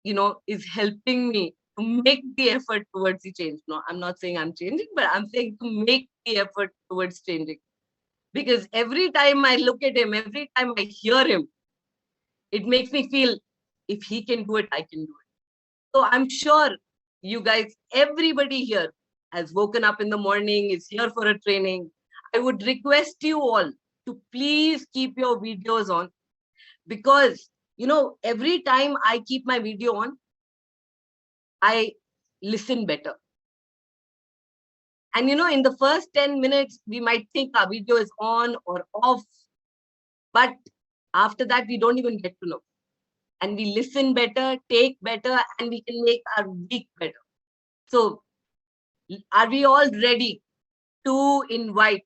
is helping me to make the effort towards the change. No, I'm not saying I'm changing, but I'm saying to make the effort towards changing. Because every time I look at him, every time I hear him, it makes me feel if he can do it, I can do it. So I'm sure you guys, everybody here has woken up in the morning, is here for a training. I would request you all to please keep your videos on, because, every time I keep my video on, I listen better. And, in the first 10 minutes, we might think our video is on or off, but after that, we don't even get to know. And we listen better, take better, and we can make our week better. So, are we all ready to invite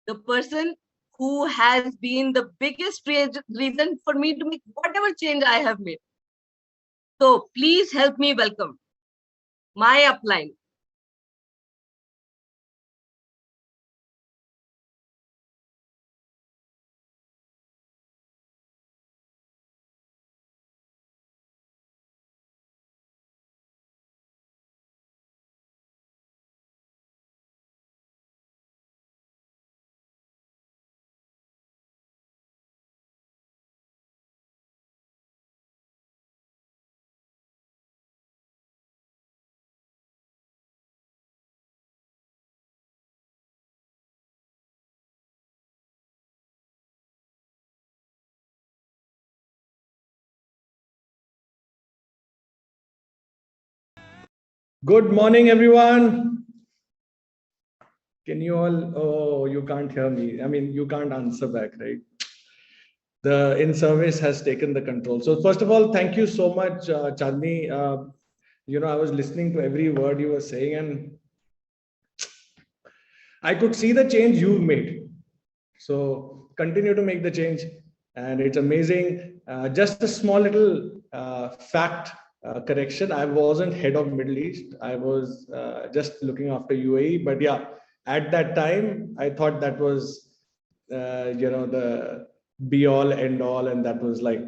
the person who has been the biggest reason for me to make whatever change I have made? So, please help me welcome my upline. Good morning, everyone. Can you all, oh, you can't hear me. I mean, you can't answer back, right? The in-service has taken the control. So first of all, thank you so much, Chandni. I was listening to every word you were saying, and I could see the change you've made. So continue to make the change. And it's amazing. Just a small little fact correction. I wasn't head of Middle East. I was just looking after UAE. But yeah, at that time, I thought that was, the be all end all. And that was like,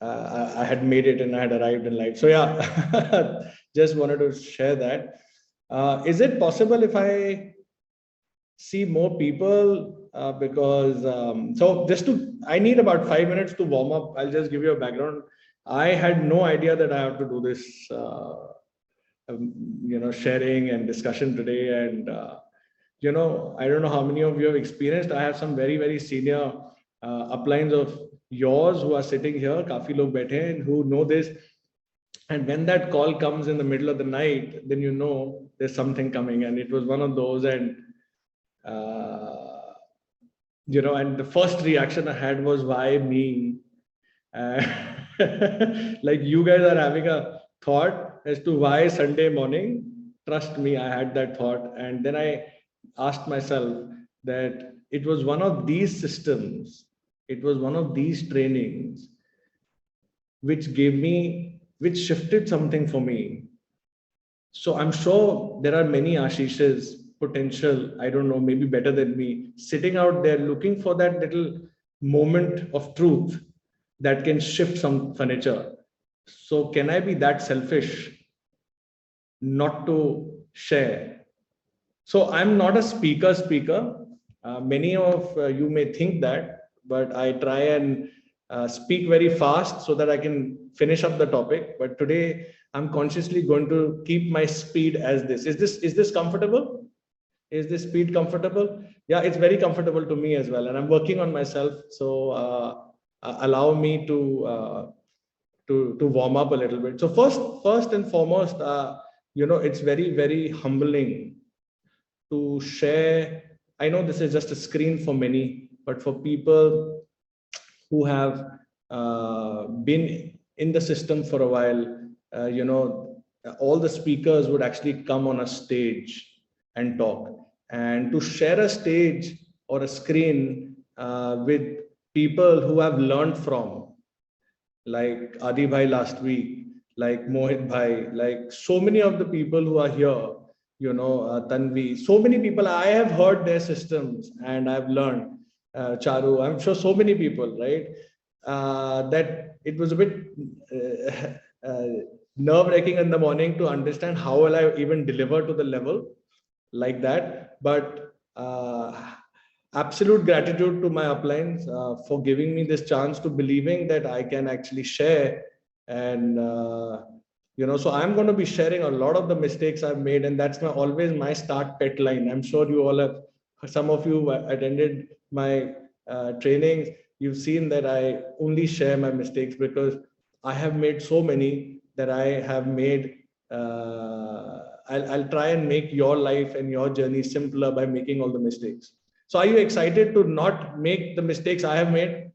I had made it and I had arrived in life. So yeah, just wanted to share that. Is it possible if I see more people? Because so I need about 5 minutes to warm up. I'll just give you a background. I had no idea that I have to do this, sharing and discussion today. And, I don't know how many of you have experienced. I have some very, very senior uplines of yours who are sitting here, kafi log baithe hain, who know this. And when that call comes in the middle of the night, then there's something coming. And it was one of those. And and the first reaction I had was, why me? Like you guys are having a thought as to why Sunday morning. Trust me, I had that thought. And then I asked myself that it was one of these systems, it was one of these trainings which shifted something for me. So I'm sure there are many Ashishes, potential, I don't know, maybe better than me, sitting out there looking for that little moment of truth that can shift some furniture. So can I be that selfish not to share? So I'm not a speaker. Many of you may think that, but I try and speak very fast so that I can finish up the topic. But today I'm consciously going to keep my speed as this. Is this comfortable? Is this speed comfortable? Yeah, it's very comfortable to me as well. And I'm working on myself. So allow me to warm up a little bit. So first and foremost, it's very, very humbling to share. I know this is just a screen for many, but for people who have been in the system for a while, all the speakers would actually come on a stage and talk. And to share a stage or a screen with people who have learned from, like Adi Bhai last week, like Mohit Bhai, like so many of the people who are here, Tanvi, so many people, I have heard their systems and I've learned, Charu, I'm sure so many people, right? That it was a bit nerve-wracking in the morning to understand how will I even deliver to the level like that. But absolute gratitude to my uplines for giving me this chance, to believing that I can actually share. And so I'm going to be sharing a lot of the mistakes I've made, and that's always my start pet line. I'm sure you all have, some of you attended my trainings, you've seen that I only share my mistakes because I have made so many that I have made. I'll try and make your life and your journey simpler by making all the mistakes. So are you excited to not make the mistakes I have made?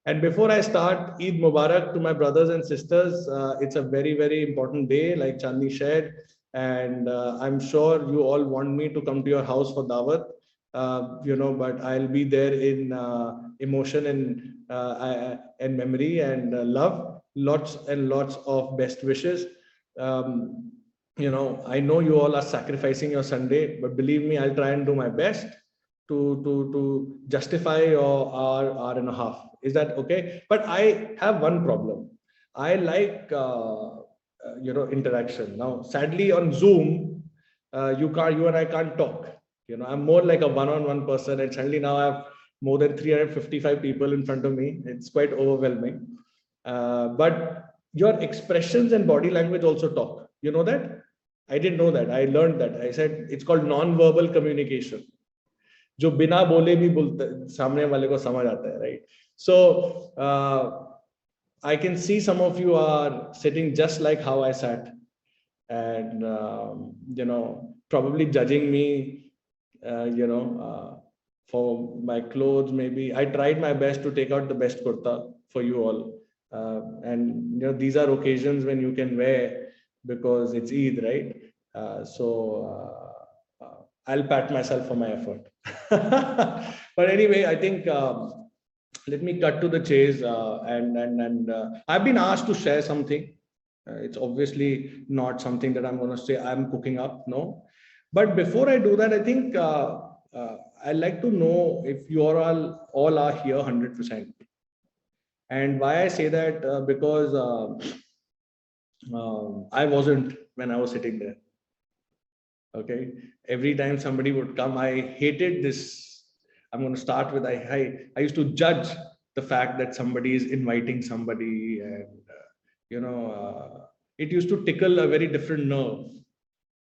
And before I start, Eid Mubarak to my brothers and sisters. It's a very, very important day, like Chandni shared. And I'm sure you all want me to come to your house for Dawat, but I'll be there in emotion and memory and love. Lots and lots of best wishes. I know you all are sacrificing your Sunday, but believe me, I'll try and do my best to justify your hour and a half. Is that okay? But I have one problem. I like interaction. Now, sadly, on Zoom, you and I can't talk. I'm more like a one-on-one person, and suddenly now I have more than 355 people in front of me. It's quite overwhelming. But your expressions and body language also talk. You know that? I didn't know that. I learned that. I said it's called non-verbal communication. जो बिना बोले भी बोलते सामने वाले को समझ आता है, right? So I can see some of you are sitting just like how I sat, and probably judging me, for my clothes. Maybe I tried my best to take out the best kurta for you all, and these are occasions when you can wear because it's Eid, right? So I'll pat myself for my effort. But anyway, I think let me cut to the chase. And I've been asked to share something. It's obviously not something that I'm going to say I'm cooking up, no. But before I do that, I think I'd like to know if you all are here 100%. And why I say that, because I wasn't when I was sitting there. Okay, every time somebody would come, I hated this. I'm going to start with I used to judge the fact that somebody is inviting somebody, and it used to tickle a very different nerve.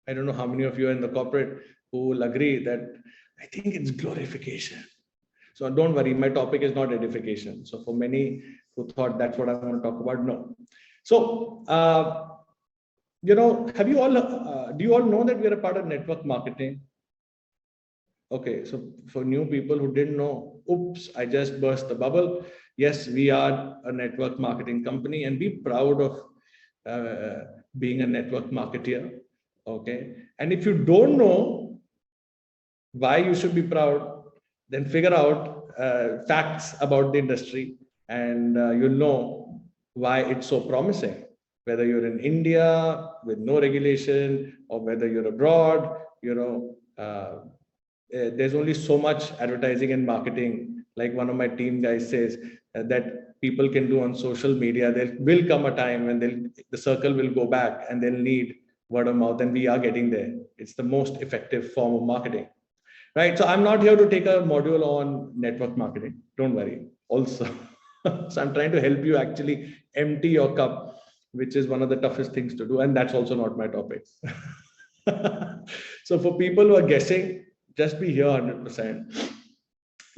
I don't know how many of you are in the corporate who will agree that I think it's glorification. So don't worry, my topic is not edification. So for many who thought that's what I'm going to talk about, no. So have you all, do you all know that we are a part of network marketing? Okay, so for new people who didn't know, oops, I just burst the bubble. Yes, we are a network marketing company, and be proud of being a network marketer. Okay, and if you don't know why you should be proud, then figure out facts about the industry, and you'll know why it's so promising. Whether you're in India with no regulation, or whether you're abroad, there's only so much advertising and marketing. Like one of my team guys says, that people can do on social media. There will come a time when the circle will go back and they'll need word of mouth, and we are getting there. It's the most effective form of marketing, right? So I'm not here to take a module on network marketing. Don't worry. Also, so I'm trying to help you actually empty your cup, which is one of the toughest things to do. And that's also not my topic. So for people who are guessing, just be here 100%,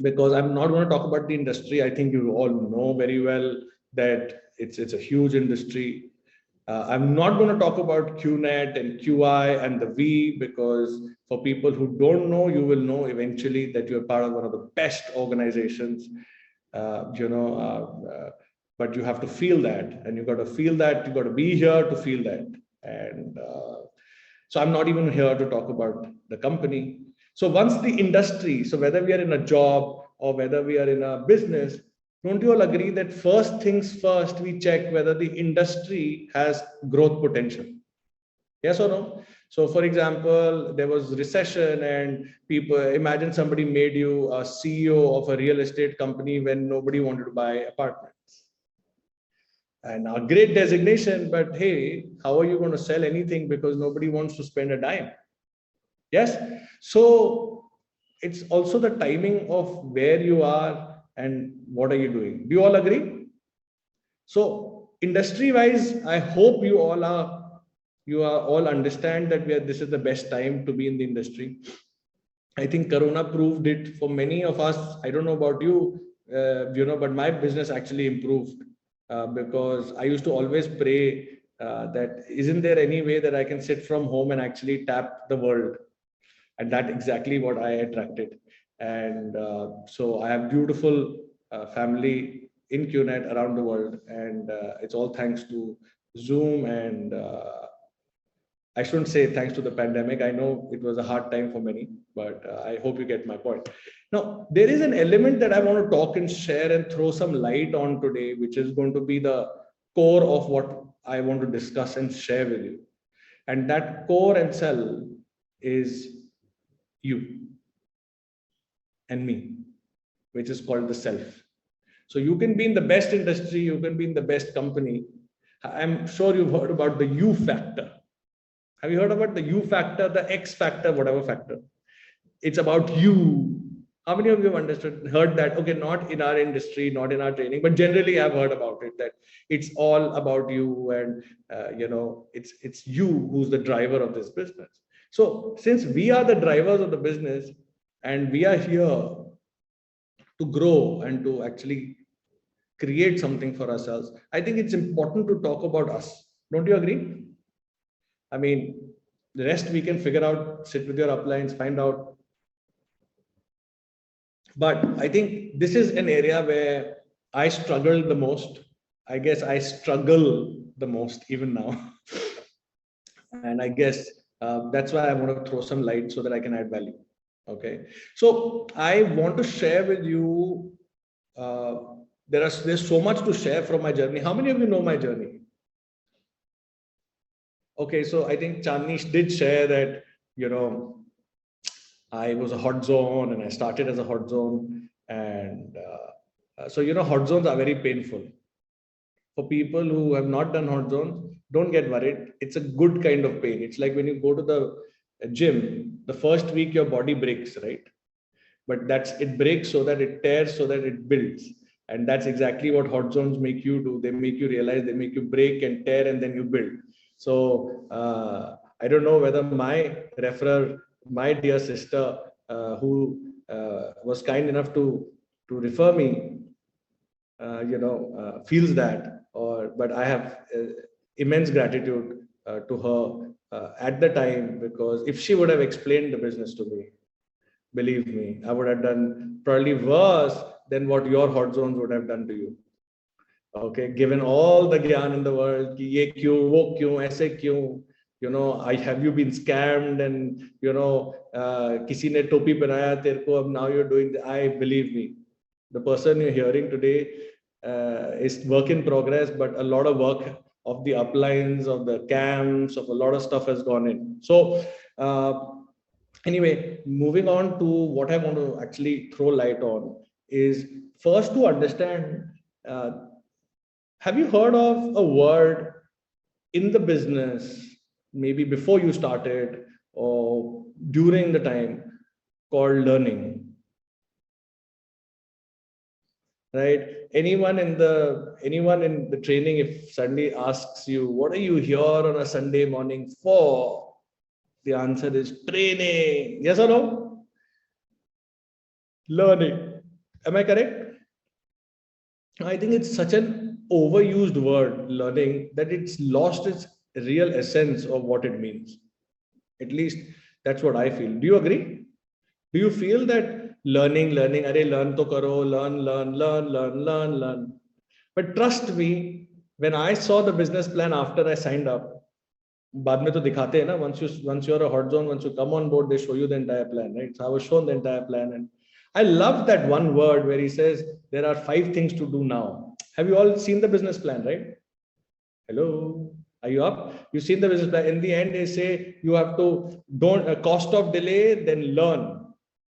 because I'm not going to talk about the industry. I think you all know very well that it's a huge industry. I'm not going to talk about QNET and QI and the V, because for people who don't know, you will know eventually that you're part of one of the best organizations, but you have to feel that, and you got to feel that, you got to be here to feel that. And so I'm not even here to talk about the company. So once the industry, so whether we are in a job or whether we are in a business, don't you all agree that first things first, we check whether the industry has growth potential? Yes or no? So for example, there was recession, and people, imagine somebody made you a CEO of a real estate company when nobody wanted to buy apartments. and a great designation, but hey, how are you going to sell anything because nobody wants to spend a dime? Yes. So it's also the timing of where you are and what are you doing. Do you all agree? So industry wise, I hope you are all understand that this is the best time to be in the industry. I think Corona proved it for many of us. I don't know about you, but my business actually improved because I used to always pray that isn't there any way that I can sit from home and actually tap the world? And that's exactly what I attracted. And so I have beautiful family in QNET around the world, and it's all thanks to Zoom and I shouldn't say thanks to the pandemic. I know it was a hard time for many, but I hope you get my point. Now, there is an element that I want to talk and share and throw some light on today, which is going to be the core of what I want to discuss and share with you. And that core and cell is you and me, which is called the self. So you can be in the best industry, you can be in the best company. I'm sure you've heard about the U factor. Have you heard about the U factor, the X factor, whatever factor? It's about you. How many of you have heard that? Okay, not in our industry, not in our training, but generally I've heard about it, that it's all about you, and it's you who's the driver of this business. So since we are the drivers of the business and we are here to grow and to actually create something for ourselves, I think it's important to talk about us. Don't you agree? I mean, the rest we can figure out, sit with your uplines, find out. But I think this is an area where I struggle the most. I guess I struggle the most even now. And I guess that's why I want to throw some light so that I can add value. Okay. So I want to share with you, there's so much to share from my journey. How many of you know my journey? Okay, so I think Chandni did share that, I was a hot zone and I started as a hot zone. And so, hot zones are very painful. For people who have not done hot zones, don't get worried. It's a good kind of pain. It's like when you go to the gym, the first week your body breaks, right? But it breaks so that it tears, so that it builds. And that's exactly what hot zones make you do. They make you realize, they make you break and tear, and then you build. So I don't know whether my referrer, my dear sister, who was kind enough to refer me, feels that, but I have immense gratitude to her at the time, because if she would have explained the business to me, believe me, I would have done probably worse than what your hot zones would have done to you. Okay, given all the gyan in the world, ki ye kyun, wo kyun, aise kyun, have you been scammed, and kisi ne topi penaya tere ko, now you're doing I believe me, the person you're hearing today is work in progress, but a lot of work of the uplines, of the camps, of a lot of stuff has gone in. So anyway, moving on to what I want to actually throw light on is first to understand, have you heard of a word in the business, maybe before you started or during the time, called learning? Right? Anyone in the training, if suddenly asks you, what are you here on a Sunday morning for? The answer is training. Yes or no? Learning. Am I correct? I think it's such an overused word, learning, that it's lost its real essence of what it means. At least that's what I feel. Do you agree? Do you feel that learning, arey learn to karo, learn. But trust me, when I saw the business plan after I signed up, बाद में तो दिखाते हैं ना, once you're a hot zone, once you come on board, they show you the entire plan, right? So I was shown the entire plan, and I love that one word where he says there are 5 things to do now. Have you all seen the business plan, right? Hello, are you up? You've seen the business plan. In the end, they say you have to cost of delay, then learn,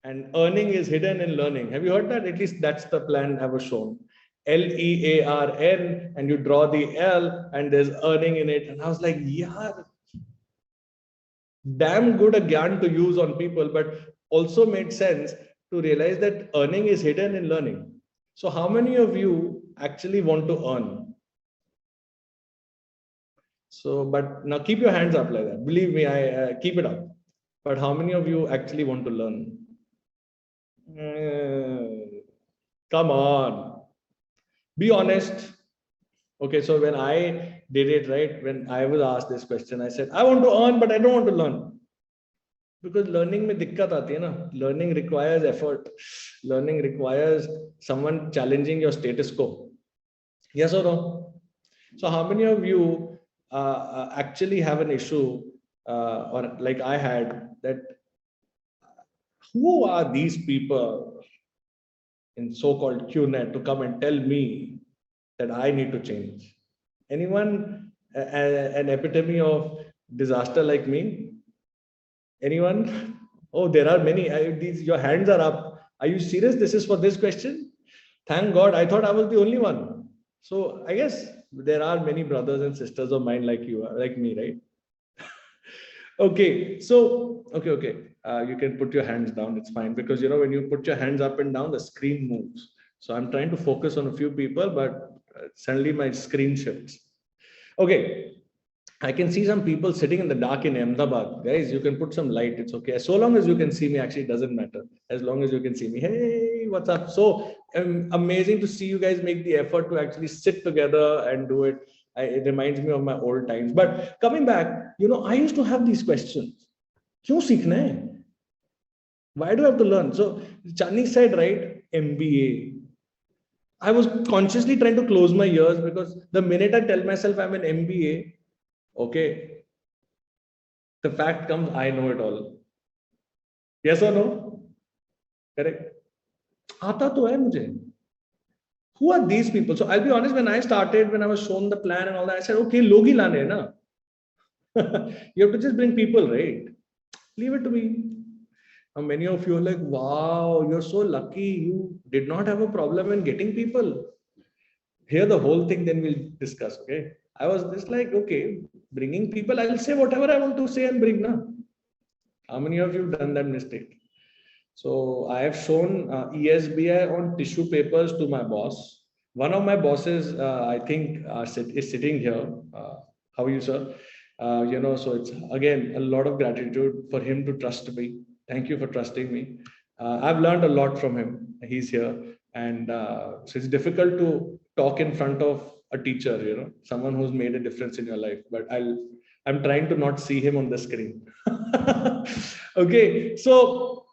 and earning is hidden in learning. Have you heard that? At least that's the plan I was shown. LEARN, and you draw the L and there's earning in it. And I was like, yeah, damn good a gyan to use on people, but also made sense to realize that earning is hidden in learning. So how many of you actually want to earn? So, but now keep your hands up like that. Believe me, I keep it up. But how many of you actually want to learn? Come on, be honest. Okay, so when I did it, right, when I was asked this question, I said, I want to earn, but I don't want to learn. Because learning में दिक्कत आती है ना. Learning requires effort. Learning requires someone challenging your status quo. Yes or no? So how many of you actually have an issue, or like I had, that who are these people in so-called QNET to come and tell me that I need to change? Anyone an epitome of disaster like me? Anyone? Oh, there are many. These, your hands are up. Are you serious? This is for this question? Thank God. I thought I was the only one. So I guess there are many brothers and sisters of mine like you, like me, right? Okay. So, okay. You can put your hands down. It's fine, because, you know, when you put your hands up and down, the screen moves. So I'm trying to focus on a few people, but suddenly my screen shifts. Okay. I can see some people sitting in the dark in Ahmedabad. Guys, you can put some light. It's okay. So long as you can see me, actually, it doesn't matter. As long as you can see me. Hey, what's up? So amazing to see you guys make the effort to actually sit together and do it. It reminds me of my old times. But coming back, you know, I used to have these questions. Kyun seekhna hai? Why do I have to learn? So Chani said, right, MBA. I was consciously trying to close my ears, because the minute I tell myself I'm an MBA, okay, the fact comes, I know it all. Yes or no? Correct. Aata to hai mujhe. Who are these people? So I'll be honest, when I started, when I was shown the plan and all that, I said, okay, logi lane na. You have to just bring people, right? Leave it to me. Now, many of you are like, wow, you're so lucky. You did not have a problem in getting people. Hear the whole thing, then we'll discuss, okay? I was just like, okay, bringing people, I'll say whatever I want to say and bring, na. How many of you have done that mistake? So I have shown ESBI on tissue papers to my boss. One of my bosses, I think, is sitting here. How are you, sir? You know, so it's, again, a lot of gratitude for him to trust me. Thank you for trusting me. I've learned a lot from him. He's here. And so it's difficult to talk in front of a teacher, you know, someone who's made a difference in your life. But I'm trying to not see him on the screen. Okay, so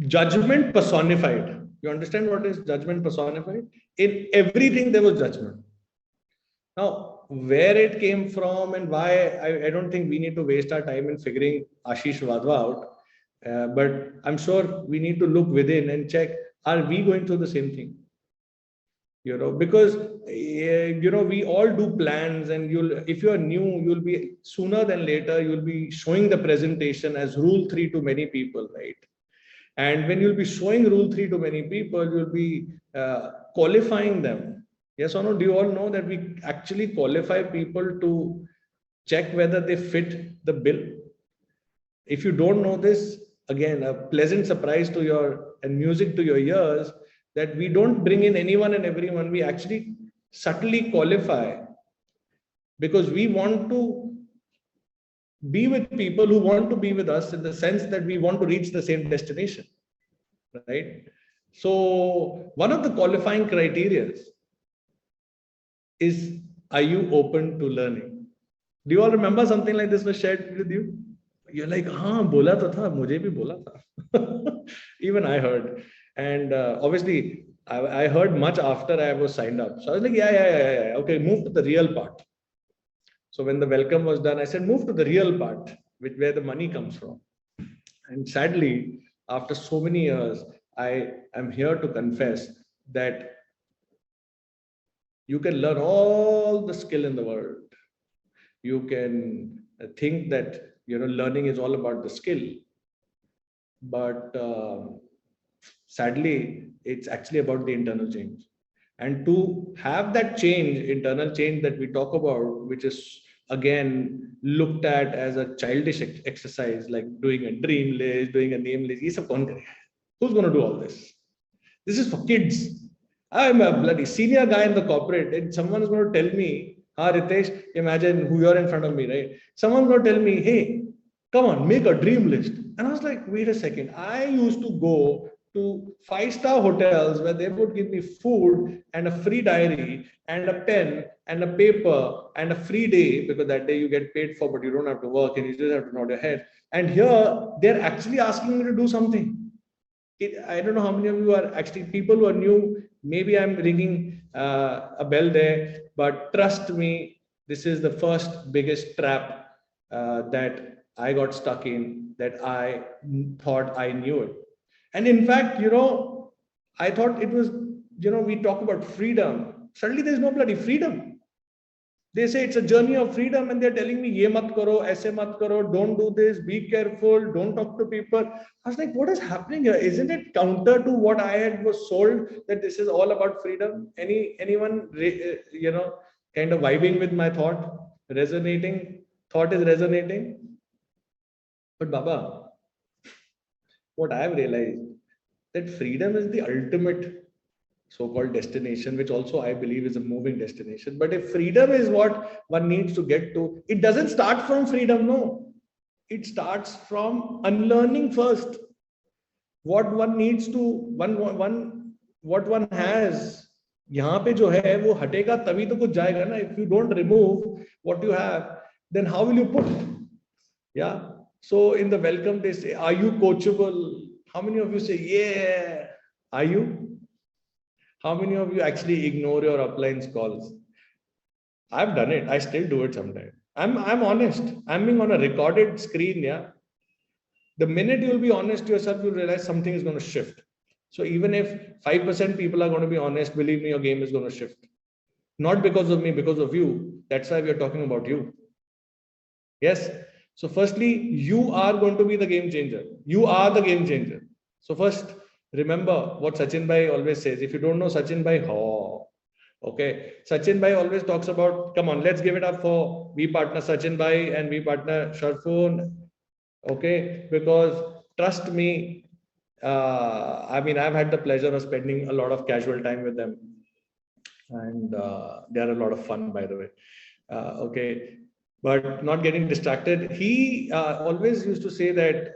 judgment personified. You understand what is judgment personified? In everything there was judgment. Now, where it came from and why, I don't think we need to waste our time in figuring Ashish Vadwa out. But I'm sure we need to look within and check, are we going through the same thing? You know, because you know, we all do plans, and if you're new, you'll be sooner than later, you'll be showing the presentation as rule 3 to many people, right? And when you'll be showing rule 3 to many people, you'll be qualifying them. Yes or no? Do you all know that we actually qualify people to check whether they fit the bill? If you don't know this, again, a pleasant surprise to your and music to your ears, that we don't bring in anyone and everyone. We actually subtly qualify, because we want to be with people who want to be with us, in the sense that we want to reach the same destination, right? So one of the qualifying criteria is, are you open to learning? Do you all remember something like this was shared with you? You're like, हाँ बोला तो था, मुझे भी बोला था. Even I heard. And obviously, I heard much after I was signed up. So I was like, yeah. Okay, move to the real part. So when the welcome was done, I said, move to the real part, where the money comes from. And sadly, after so many years, I am here to confess that you can learn all the skill in the world. You can think that, you know, learning is all about the skill. But sadly, it's actually about the internal change. And to have that change, internal change that we talk about, which is again looked at as a childish exercise, like doing a dream list, doing a name list. Who's going to do all this? This is for kids. I'm a bloody senior guy in the corporate, and someone is going to tell me, Ritesh, imagine who you're in front of me, right? Someone's going to tell me, hey, come on, make a dream list. And I was like, wait a second. I used to go to 5-star hotels where they would give me food and a free diary and a pen and a paper and a free day, because that day you get paid for, but you don't have to work and you just have to nod your head. And here they're actually asking me to do something. I don't know how many of you are actually people who are new. Maybe I'm ringing a bell there, but trust me, this is the first biggest trap that I got stuck in, that I thought I knew it. And in fact, I thought it was, we talk about freedom. Suddenly there's no bloody freedom. They say it's a journey of freedom, and they're telling me, ye mat karo, aise mat karo, don't do this, be careful, don't talk to people. I was like, what is happening here? Isn't it counter to what I had was sold, that this is all about freedom? Anyone, kind of vibing with my thought, resonating? Thought is resonating. But Baba, what I have realized, that freedom is the ultimate so-called destination, which also I believe is a moving destination. But if freedom is what one needs to get to, it doesn't start from freedom, no. It starts from unlearning first. What one needs to, what one has, यहाँ पे जो है वो हटेगा तभी तो कुछ जाएगा ना. If you don't remove what you have, then how will you put? Yeah. So in the welcome they say, are you coachable? How many of you say, yeah? Are you? How many of you actually ignore your uplines calls? I've done it. I still do it sometimes. I'm honest. I'm being on a recorded screen. Yeah. The minute you'll be honest to yourself, you'll realize something is going to shift. So even if 5% people are going to be honest, believe me, your game is going to shift. Not because of me, because of you. That's why we are talking about you. Yes. So firstly, you are going to be the game changer. You are the game changer. So first, remember what Sachin Bhai always says. If you don't know Sachin Bhai, okay. Sachin Bhai always talks about, come on, let's give it up for V partner Sachin Bhai and V partner Sharfun. Okay, because trust me, I mean, I've had the pleasure of spending a lot of casual time with them. And they are a lot of fun, by the way. Okay. But not getting distracted. He always used to say that,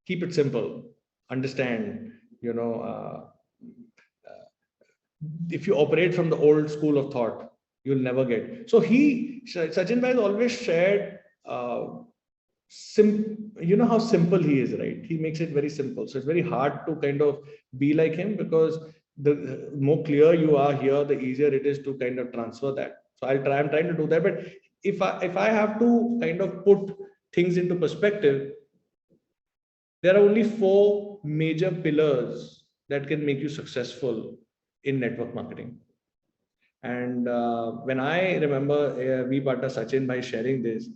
keep it simple, understand, if you operate from the old school of thought, you'll never get. So Sachin Bhai has always shared, you know how simple he is, right? He makes it very simple. So it's very hard to kind of be like him, because the more clear you are here, the easier it is to kind of transfer that. So I'm trying to do that. But if I have to kind of put things into perspective, there are only 4 major pillars that can make you successful in network marketing. And when I remember V partner Sachin Bhai sharing this,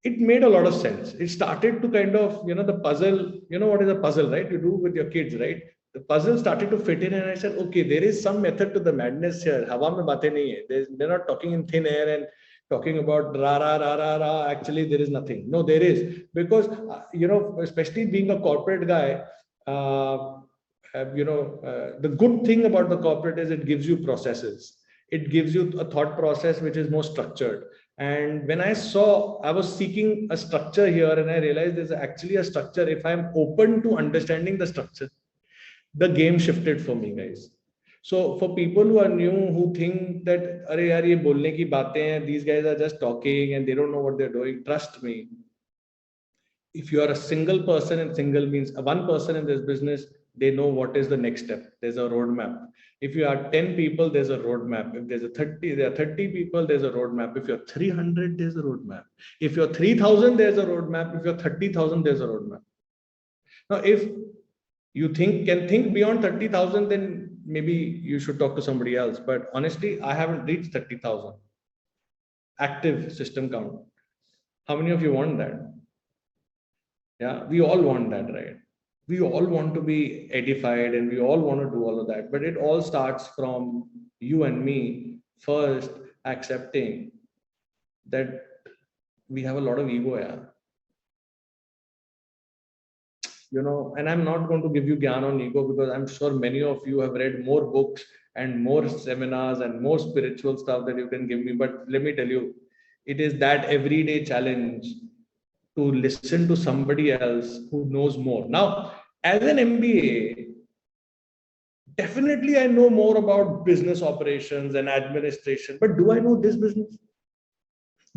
it made a lot of sense. It started to kind of, the puzzle, what is a puzzle, right? You do with your kids, right? The puzzle started to fit in, and I said, okay, there is some method to the madness here. Hawa mein baatein nahi hai. They're not talking in thin air and talking about ra ra ra ra ra. Actually, there is nothing. No, there is, because especially being a corporate guy, the good thing about the corporate is it gives you processes. It gives you a thought process which is more structured. And when I was seeking a structure here, and I realized there's actually a structure. If I'm open to understanding the structure, the game shifted for me, guys. So for people who are new, who think that, "Arey yaar, ye bolne ki baatein hain, these guys are just talking and they don't know what they're doing," trust me. If you are a single person, and single means one person in this business, they know what is the next step. There's a roadmap. If you are 10 people, there's a roadmap. If there are 30 people, there's a roadmap. If you're 300, there's a roadmap. If you're 3,000, there's a roadmap. If you're 30,000, there's a roadmap. Now, if you can think beyond 30,000, then maybe you should talk to somebody else. But honestly, I haven't reached 30,000 active system count. How many of you want that? Yeah, we all want that, right? We all want to be edified and we all want to do all of that, but it all starts from you and me first accepting that we have a lot of ego. Yeah, you know, and I'm not going to give you gyan on ego because I'm sure many of you have read more books and more seminars and more spiritual stuff that you can give me. But let me tell you, it is that everyday challenge to listen to somebody else who knows more. Now, as an MBA, definitely I know more about business operations and administration, but do I know this business?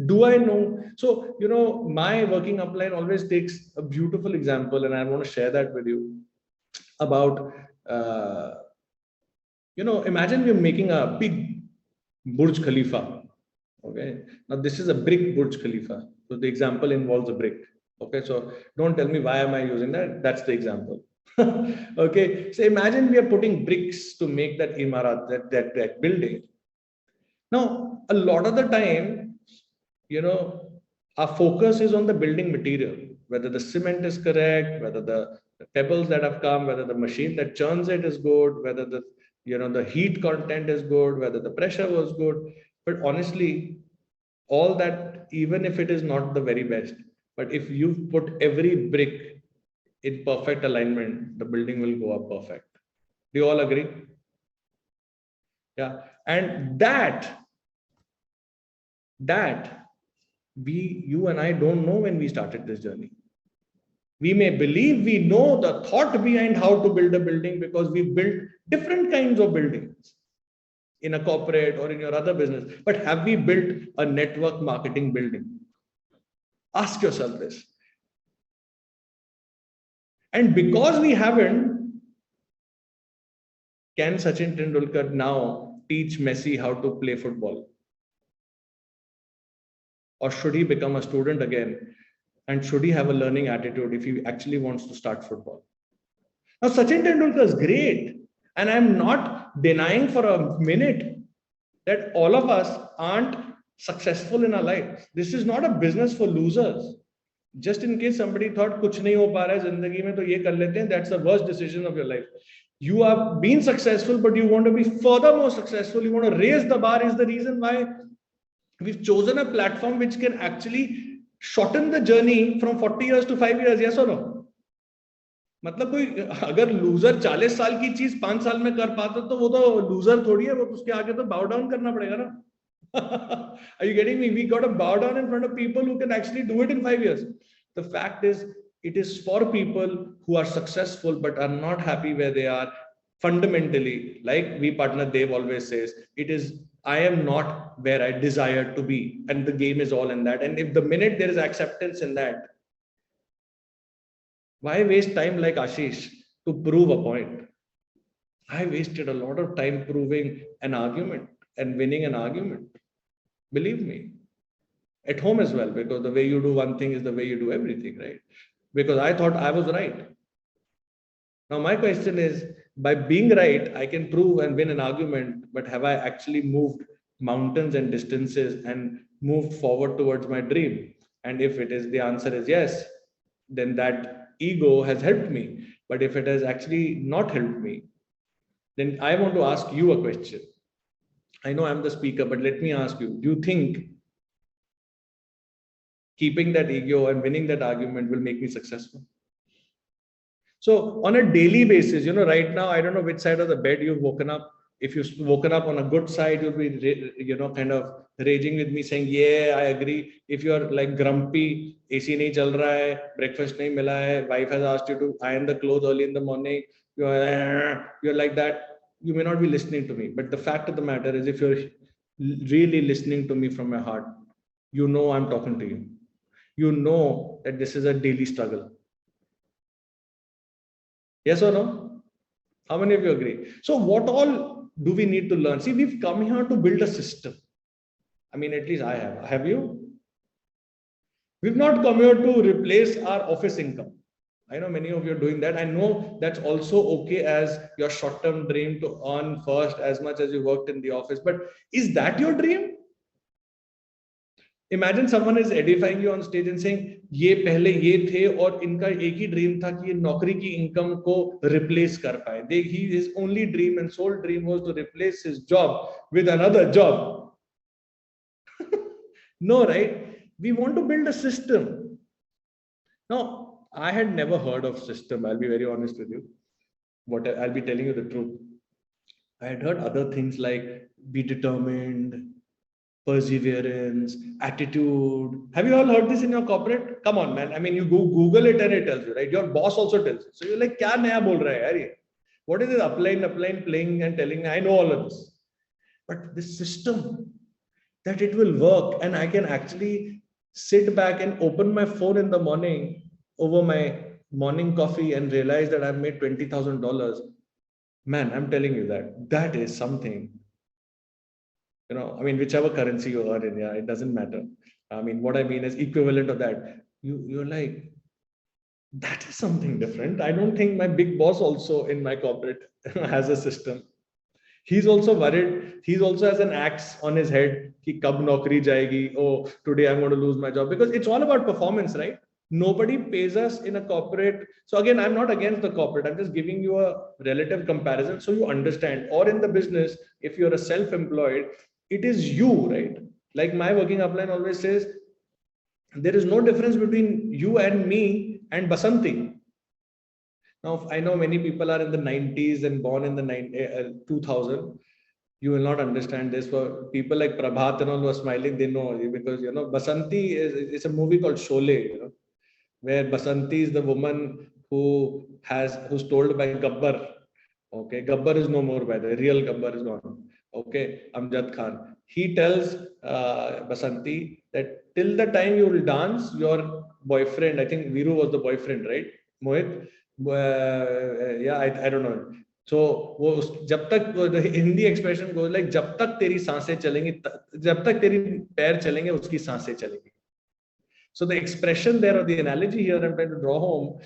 Do I know? So, you know, my working upline always takes a beautiful example, and I want to share that with you about, uh, you know, imagine we're making a big Burj Khalifa. Okay. Now, this is a brick Burj Khalifa. So, the example involves a brick. Okay. So, don't tell me why am I using that? That's the example. Okay. So, imagine we are putting bricks to make that imarat, that building. Now, a lot of the time, you know, our focus is on the building material, whether the cement is correct, whether the pebbles that have come, whether the machine that churns it is good, whether the, you know, the heat content is good, whether the pressure was good. But honestly, all that, even if it is not the very best, but if you put every brick in perfect alignment, the building will go up perfect. Do you all agree? Yeah. And that you and I don't know when we started this journey. We may believe we know the thought behind how to build a building because we've built different kinds of buildings in a corporate or in your other business. But have we built a network marketing building? Ask yourself this. And because we haven't, can Sachin Tendulkar now teach Messi how to play football? Or should he become a student again? And should he have a learning attitude if he actually wants to start football? Now, Sachin Tendulkar is great. And I'm not denying for a minute that all of us aren't successful in our lives. This is not a business for losers. Just in case somebody thought kuch nahi ho pa raha hai zindagi mein to ye kar lete hain, that's the worst decision of your life. You have been successful, but you want to be further more successful. You want to raise the bar is the reason why we've chosen a platform which can actually shorten the journey from 40 years to 5 years. Yes or no? मतलब कोई अगर loser 40 साल की चीज 5 साल में कर पाता तो वो तो लूजर थोड़ी है, वो उसके आगे तो बाउ डाउन करना पड़ेगा ना. Are you getting me? We got to bow down in front of people who can actually do it in 5 years. The fact is, it is for people who are successful but are not happy where they are fundamentally. Like we partner Dave always says, it is I am not where I desire to be, and the game is all in that. And if the minute there is acceptance in that, why waste time like Ashish to prove a point? I wasted a lot of time proving an argument and winning an argument. Believe me, at home as well, because the way you do one thing is the way you do everything, right? Because I thought I was right. Now, my question is, by being right, I can prove and win an argument, but have I actually moved mountains and distances and moved forward towards my dream? And if it is, the answer is yes, then that ego has helped me. But if it has actually not helped me, then I want to ask you a question. I know I'm the speaker, but let me ask you, do you think keeping that ego and winning that argument will make me successful? So on a daily basis, you know, right now, I don't know which side of the bed you've woken up. If you've woken up on a good side, you'll be, you know, kind of raging with me saying, yeah, I agree. If you're like grumpy, AC nahi chal raha hai, breakfast nahi mila hai, wife has asked you to iron the clothes early in the morning, you're like that, you may not be listening to me. But the fact of the matter is, if you're really listening to me from my heart, you know I'm talking to you. You know that this is a daily struggle. Yes or no? How many of you agree? So what all do we need to learn? See, we've come here to build a system. I mean, at least I have. Have you? We've not come here to replace our office income. I know many of you are doing that. I know that's also okay as your short-term dream to earn first as much as you worked in the office. But is that your dream? Imagine someone is edifying you on stage and saying, ये पहले ये थे और इनका एक ही dream था कि ये नौकरी की इनकम को रिप्लेस कर पाए. His only dream and sole dream was to replace his job with another job. No, right? We want to build a system. Now, I had never heard of system. I'll be very honest with you. I'll be telling you the truth. I had heard other things like be determined, perseverance, attitude. Have you all heard this in your corporate? Come on, man. I mean, you go Google it and it tells you, right? Your boss also tells you. So you're like, kya naya bol raha hai, yaar? What is this upline, playing and telling? I know all of this. But this system, that it will work and I can actually sit back and open my phone in the morning over my morning coffee and realize that I've made $20,000. Man, I'm telling you that is something. I mean, whichever currency you earn in, yeah, it doesn't matter. I mean, what I mean is equivalent of that. You're like, that is something different. I don't think my big boss also in my corporate has a system. He's also worried. He's also has an axe on his head. Ki kab naukri jayegi? Oh, today I'm going to lose my job. Because it's all about performance, right? Nobody pays us in a corporate. So again, I'm not against the corporate. I'm just giving you a relative comparison so you understand. Or in the business, if you're a self-employed, it is you, right? Like my working upline always says, there is no difference between you and me and Basanti. Now, I know many people are in the 90s and born in the 2000. You will not understand this. For people like Prabhat and all who are smiling, they know, because Basanti it's a movie called Sholay, where Basanti is the woman who's told by Gabbar. Okay, Gabbar is no more, by the way. Real Gabbar is gone. Okay, Amjad Khan. He tells Basanti that till the time you will dance, your boyfriend, I think Viru was the boyfriend, right? Mohit? Yeah, I don't know. So वो जब तक the Hindi expression goes like जब तक तेरी सांसें चलेंगी, जब तक तेरी पैर चलेंगे उसकी सांसें चलेंगी. So the expression there, or the analogy here I'm trying to draw home,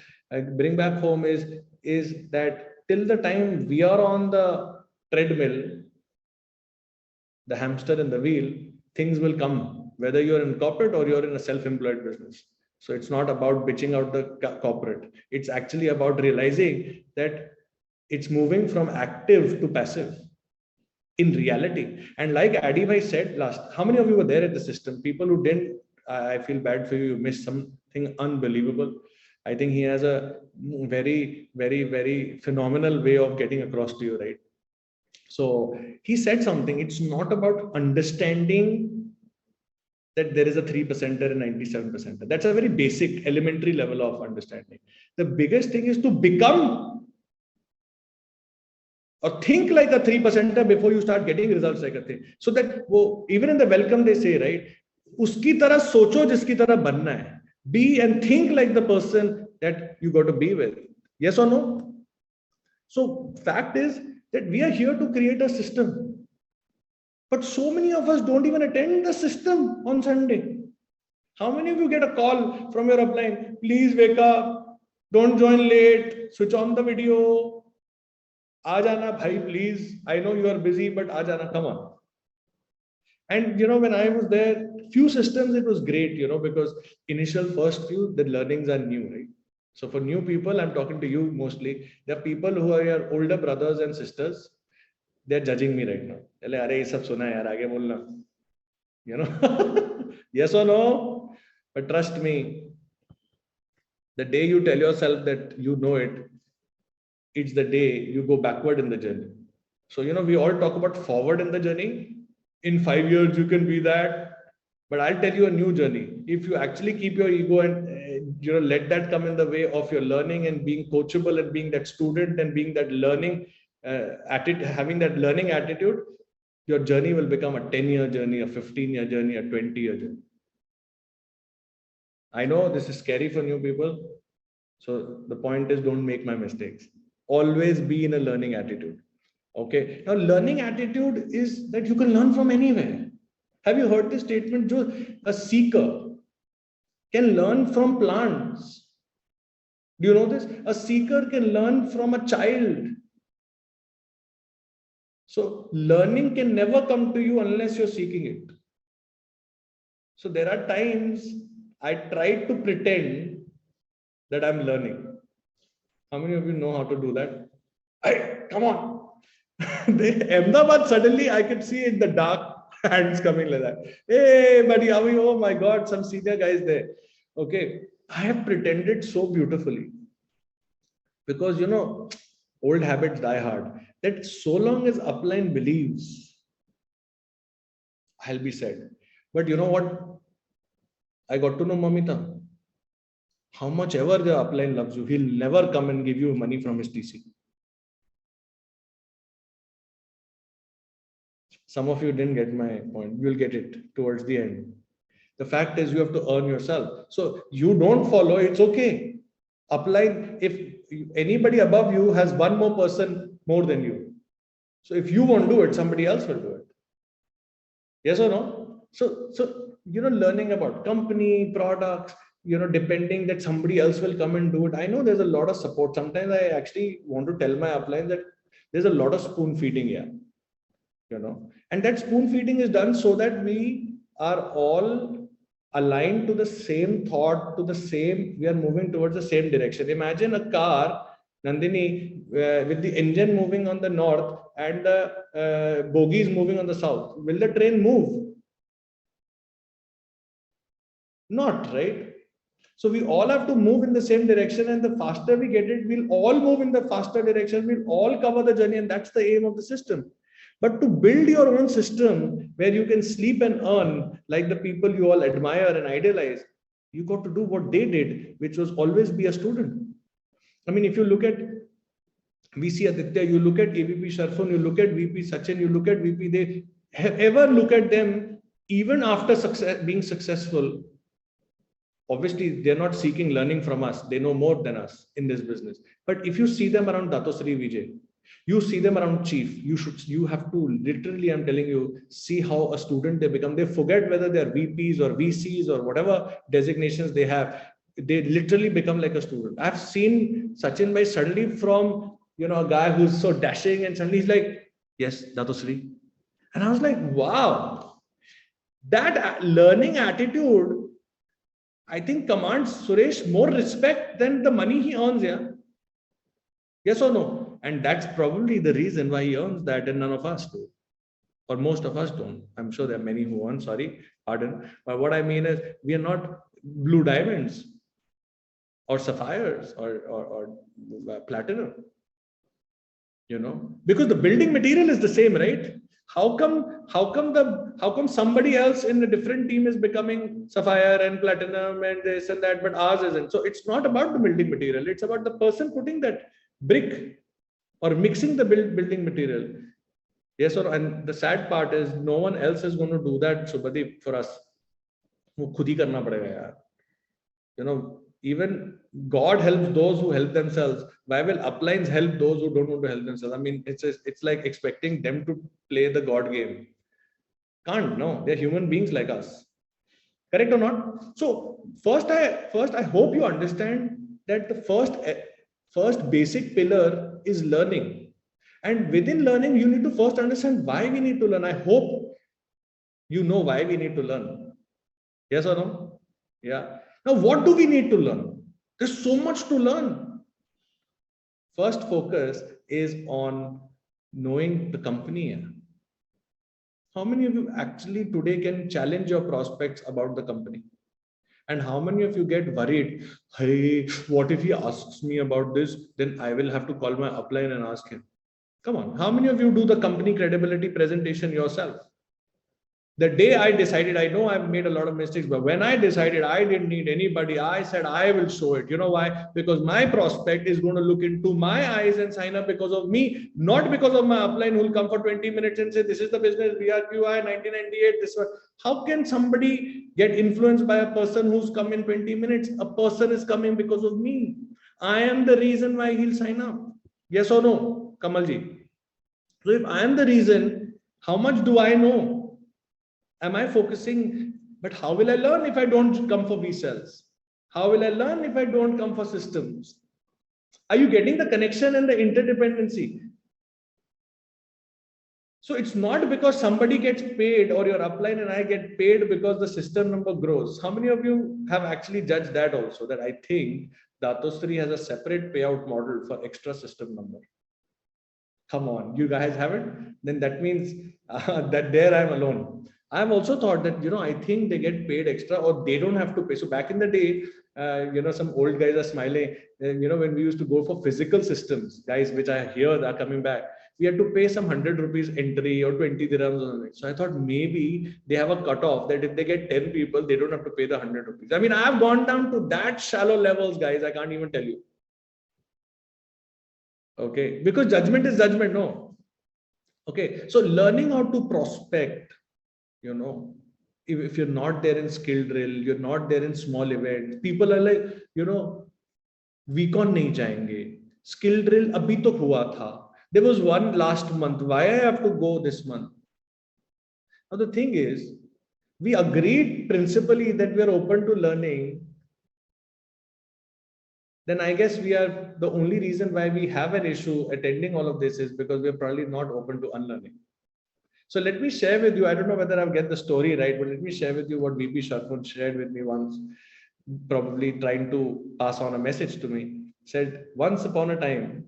bring back home is that till the time we are on the treadmill, the hamster in the wheel, things will come, whether you're in corporate or you're in a self-employed business. So it's not about bitching out the corporate. It's actually about realizing that it's moving from active to passive in reality. And like Adi Bhai said last, how many of you were there at the system? People who didn't, I feel bad for you. You missed something unbelievable. I think he has a very, very, very phenomenal way of getting across to you, right? So he said something. It's not about understanding that there is a 3%er and 97%er. That's a very basic, elementary level of understanding. The biggest thing is to become or think like a 3%er before you start getting results like a thing. So that even in the welcome they say, right? Uski tarah socho jiski tarah banna hai. Be and think like the person that you got to be with. Yes or no? So fact is that we are here to create a system. But so many of us don't even attend the system on Sunday. How many of you get a call from your upline? Please wake up. Don't join late. Switch on the video. Aajana, bhai, please. I know you are busy, but aajana, come on. And when I was there, few systems, it was great, because initial first few, the learnings are new, right? So for new people, I'm talking to you mostly. There are people who are your older brothers and sisters. They're judging me right now. Yes or no? But trust me, the day you tell yourself that you know it, it's the day you go backward in the journey. So, we all talk about forward in the journey. In 5 years, you can be that. But I'll tell you a new journey. If you actually keep your ego and let that come in the way of your learning and being coachable and being that student and being that learning having that learning attitude, your journey will become a 10-year journey, a 15-year journey, a 20-year journey. I know this is scary for new people. So the point is, don't make my mistakes. Always be in a learning attitude. Okay. Now, learning attitude is that you can learn from anywhere. Have you heard this statement? A seeker can learn from plants. Do you know this? A seeker can learn from a child. So learning can never come to you unless you're seeking it. So there are times I tried to pretend that I'm learning. How many of you know how to do that? Hey, come on. Ahmedabad, suddenly I could see in the dark hands coming like that. Hey, buddy, how are you? Oh my God, some senior guys there. Okay. I have pretended so beautifully because, old habits die hard. That so long as upline believes, I'll be sad. But you know what? I got to know Mamita. How much ever the upline loves you, he'll never come and give you money from his TC. Some of you didn't get my point. You'll get it towards the end. The fact is, you have to earn yourself. So you don't follow, it's okay. Upline, if anybody above you has one more person more than you. So if you won't do it, somebody else will do it. Yes or no? So learning about company, products, depending that somebody else will come and do it. I know there's a lot of support. Sometimes I actually want to tell my upline that there's a lot of spoon feeding here. And that spoon feeding is done so that we are all aligned to the same thought, we are moving towards the same direction. Imagine a car, Nandini, with the engine moving on the north and the bogies moving on the south. Will the train move? Not, right? So we all have to move in the same direction, and the faster we get it, we'll all move in the faster direction, we'll all cover the journey, and that's the aim of the system. But to build your own system where you can sleep and earn like the people you all admire and idealize, you got to do what they did, which was always be a student. I mean, if you look at VC Aditya, you look at AVP Sharfun, you look at VP Sachin, you look at VP, they ever look at them even after being successful. Obviously, they're not seeking learning from us. They know more than us in this business. But if you see them around Datosri Vijay, you see them around chief, you have to literally, I'm telling you, see how a student they become. They forget whether they're VPs or VCs or whatever designations they have. They literally become like a student. I've seen Sachin Bhai suddenly from, a guy who's so dashing, and suddenly he's like, yes, Datosri. And I was like, wow, that learning attitude, I think commands Suresh more respect than the money he earns. Yeah. Yes or no? And that's probably the reason why he earns that and none of us do. Or most of us don't. I'm sure there are many who earn, pardon. But what I mean is, we are not blue diamonds or sapphires or platinum. Because the building material is the same, right? How come somebody else in a different team is becoming sapphire and platinum and this and that, but ours isn't? So it's not about the building material. It's about the person putting that brick or mixing the building material. Yes, or and the sad part is no one else is going to do that, Subhadeep, for us. Even God helps those who help themselves. Why will uplines help those who don't want to help themselves? I mean, it's like expecting them to play the God game. Can't, no. They're human beings like us. Correct or not? So first I hope you understand that the first basic pillar is learning. And within learning, you need to first understand why we need to learn. I hope you know why we need to learn. Yes or no? Yeah. Now, what do we need to learn? There's so much to learn. First focus is on knowing the company. How many of you actually today can challenge your prospects about the company? And how many of you get worried? Hey, what if he asks me about this? Then I will have to call my upline and ask him. Come on. How many of you do the company credibility presentation yourself? The day I decided, I know I've made a lot of mistakes, but when I decided I didn't need anybody, I said, I will show it. You know why? Because my prospect is going to look into my eyes and sign up because of me, not because of my upline who will come for 20 minutes and say, this is the business, VRQI 1998, this one. How can somebody get influenced by a person who's come in 20 minutes? A person is coming because of me. I am the reason why he'll sign up. Yes or no, Kamalji? So if I am the reason, how much do I know? Am I focusing? But how will I learn if I don't come for VCELLs? How will I learn if I don't come for systems? Are you getting the connection and the interdependency? So it's not because somebody gets paid or your upline and I get paid because the system number grows. How many of you have actually judged that also? That I think Datostri has a separate payout model for extra system number. Come on, you guys haven't? Then that means that there I'm alone. I've also thought that, I think they get paid extra or they don't have to pay. So back in the day, some old guys are smiling. When we used to go for physical systems, guys, which I hear are coming back, we had to pay some 100 rupees entry or 20 dirhams or something. So I thought maybe they have a cutoff that if they get 10 people, they don't have to pay the 100 rupees. I mean, I've gone down to that shallow levels, guys. I can't even tell you. Okay, because judgment is judgment, no. Okay, so learning how to prospect, if you're not there in skill drill, you're not there in small events, people are like, weekon nahi jayenge. Skill drill abhi to hua tha. There was one last month. Why I have to go this month? Now the thing is, we agreed principally that we are open to learning. Then I guess we are the only reason why we have an issue attending all of this is because we're probably not open to unlearning. So let me share with you, I don't know whether I'll get the story right, but let me share with you what VP Sharfun shared with me once, probably trying to pass on a message to me. Said, once upon a time,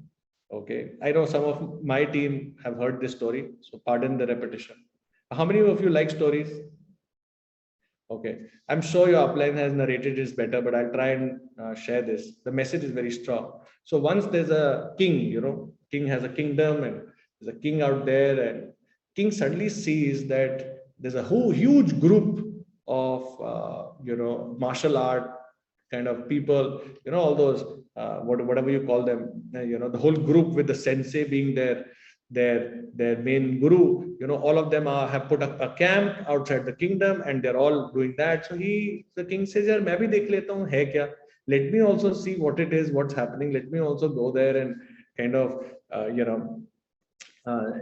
okay, I know some of my team have heard this story, so pardon the repetition. How many of you like stories? Okay, I'm sure your upline has narrated this better, but I'll try and share this. The message is very strong. So once there's a king, king has a kingdom and there's a king out there, and king suddenly sees that there's a whole huge group of, martial art kind of people, all those, whatever you call them, the whole group with the sensei being their main guru, all of them have put a camp outside the kingdom and they're all doing that. So the king says, yaar, main bhi dekh leta hu, hai kya? Let me also see what it is, what's happening. Let me also go there and kind of,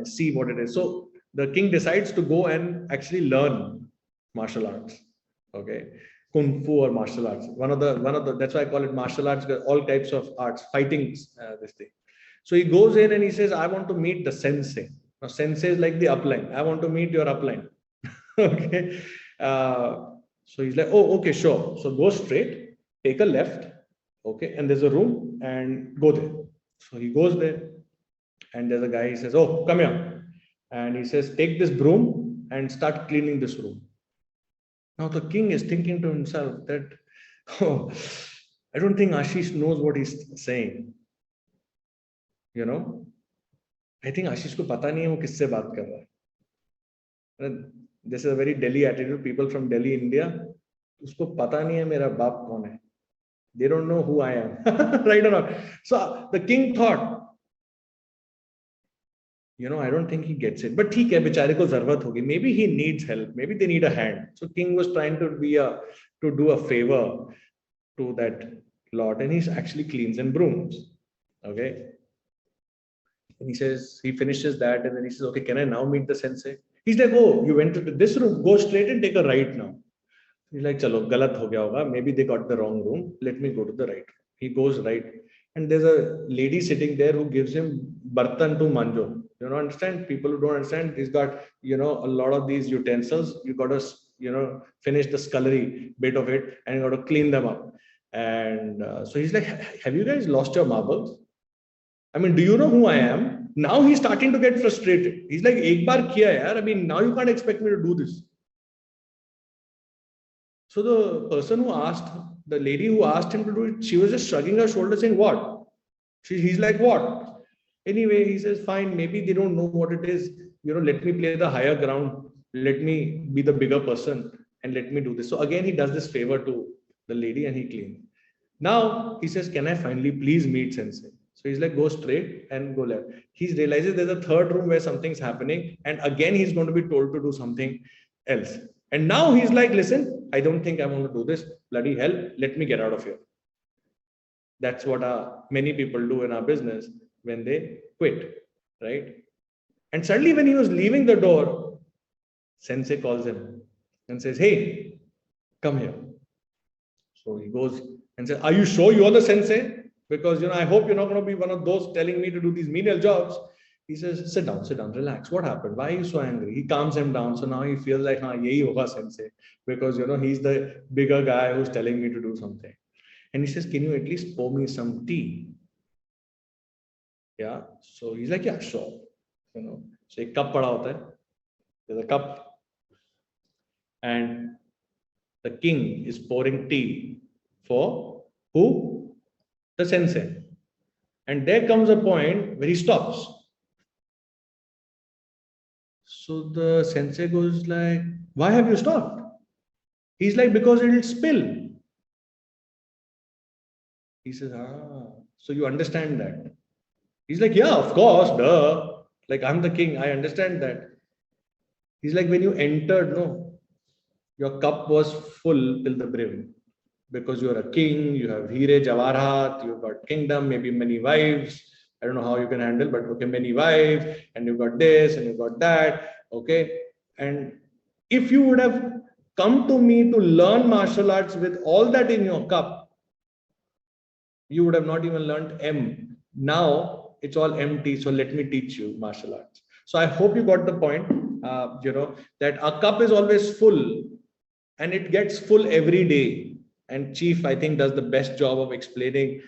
see what it is. So the king decides to go and actually learn martial arts. Okay. Kung Fu or martial arts. One of the, that's why I call it martial arts, because all types of arts, fighting, this thing. So he goes in and he says, I want to meet the sensei. Now, sensei is like the upline. I want to meet your upline. Okay. So he's like, oh, okay, sure. So go straight, take a left. Okay. And there's a room and go there. So he goes there and there's a guy, he says, oh, come here. And he says, take this broom and start cleaning this room. Now the king is thinking to himself that, oh, I don't think Ashish knows what he's saying. I think Ashish ko pata nahi hai wo kisse baat kar raha hai. This is a very Delhi attitude. People from Delhi, India, usko pata nahi hai mera baap kaun hai. They don't know who I am. Right or not? So the king thought, I don't think he gets it. But theek hai, bechare ko zarurat hogi. Maybe he needs help. Maybe they need a hand. So king was trying to do a favor to that lot, and he actually cleans and brooms. Okay. And he finishes that, and then he says, okay, can I now meet the sensei? He's like, oh, you went to this room, go straight and take a right now. He's like, chalo, galat ho gaya hoga. Maybe they got the wrong room. Let me go to the right. He goes right. And there's a lady sitting there who gives him bartan to manjo. You don't understand? People who don't understand, he's got, a lot of these utensils. You got to, finish the scullery bit of it and you got to clean them up. And so he's like, have you guys lost your marbles? I mean, do you know who I am? Now he's starting to get frustrated. He's like, ek baar kiya yaar. I mean, now you can't expect me to do this. So the lady who asked him to do it, she was just shrugging her shoulders saying, what? He's like, what? Anyway, he says, fine, maybe they don't know what it is. Let me play the higher ground. Let me be the bigger person and let me do this. So again, he does this favor to the lady and he cleans. Now he says, can I finally please meet sensei? So he's like, go straight and go left. He realizes there's a third room where something's happening. And again, he's going to be told to do something else. And now he's like, listen, I don't think I want to do this. Bloody hell, let me get out of here. That's what many people do in our business when they quit, right? And suddenly when he was leaving the door, sensei calls him and says, hey, come here. So he goes and says, are you sure you are the sensei? Because, I hope you're not going to be one of those telling me to do these menial jobs. He says, sit down, relax. What happened? Why are you so angry? He calms him down. So now he feels like, yehi hoga sensei. Because, he's the bigger guy who's telling me to do something. And he says, can you at least pour me some tea? Yeah. So he's like, yeah, sure. So a cup pada hota hai. There's a cup. And the king is pouring tea for who? The sensei. And there comes a point where he stops. So the sensei goes like, why have you stopped? He's like, because it'll spill. He says, so you understand that? He's like, yeah, of course, duh. Like, I'm the king, I understand that. He's like, when you entered, no, your cup was full till the brim. Because you're a king, you have Hire Javarat, you've got kingdom, maybe many wives. I don't know how you can handle, but okay, many wives, and you've got this and you've got that. Okay. And if you would have come to me to learn martial arts with all that in your cup, you would have not even learned M. Now it's all empty. So let me teach you martial arts. So I hope you got the point, that our cup is always full and it gets full every day. And Chief, I think, does the best job of explaining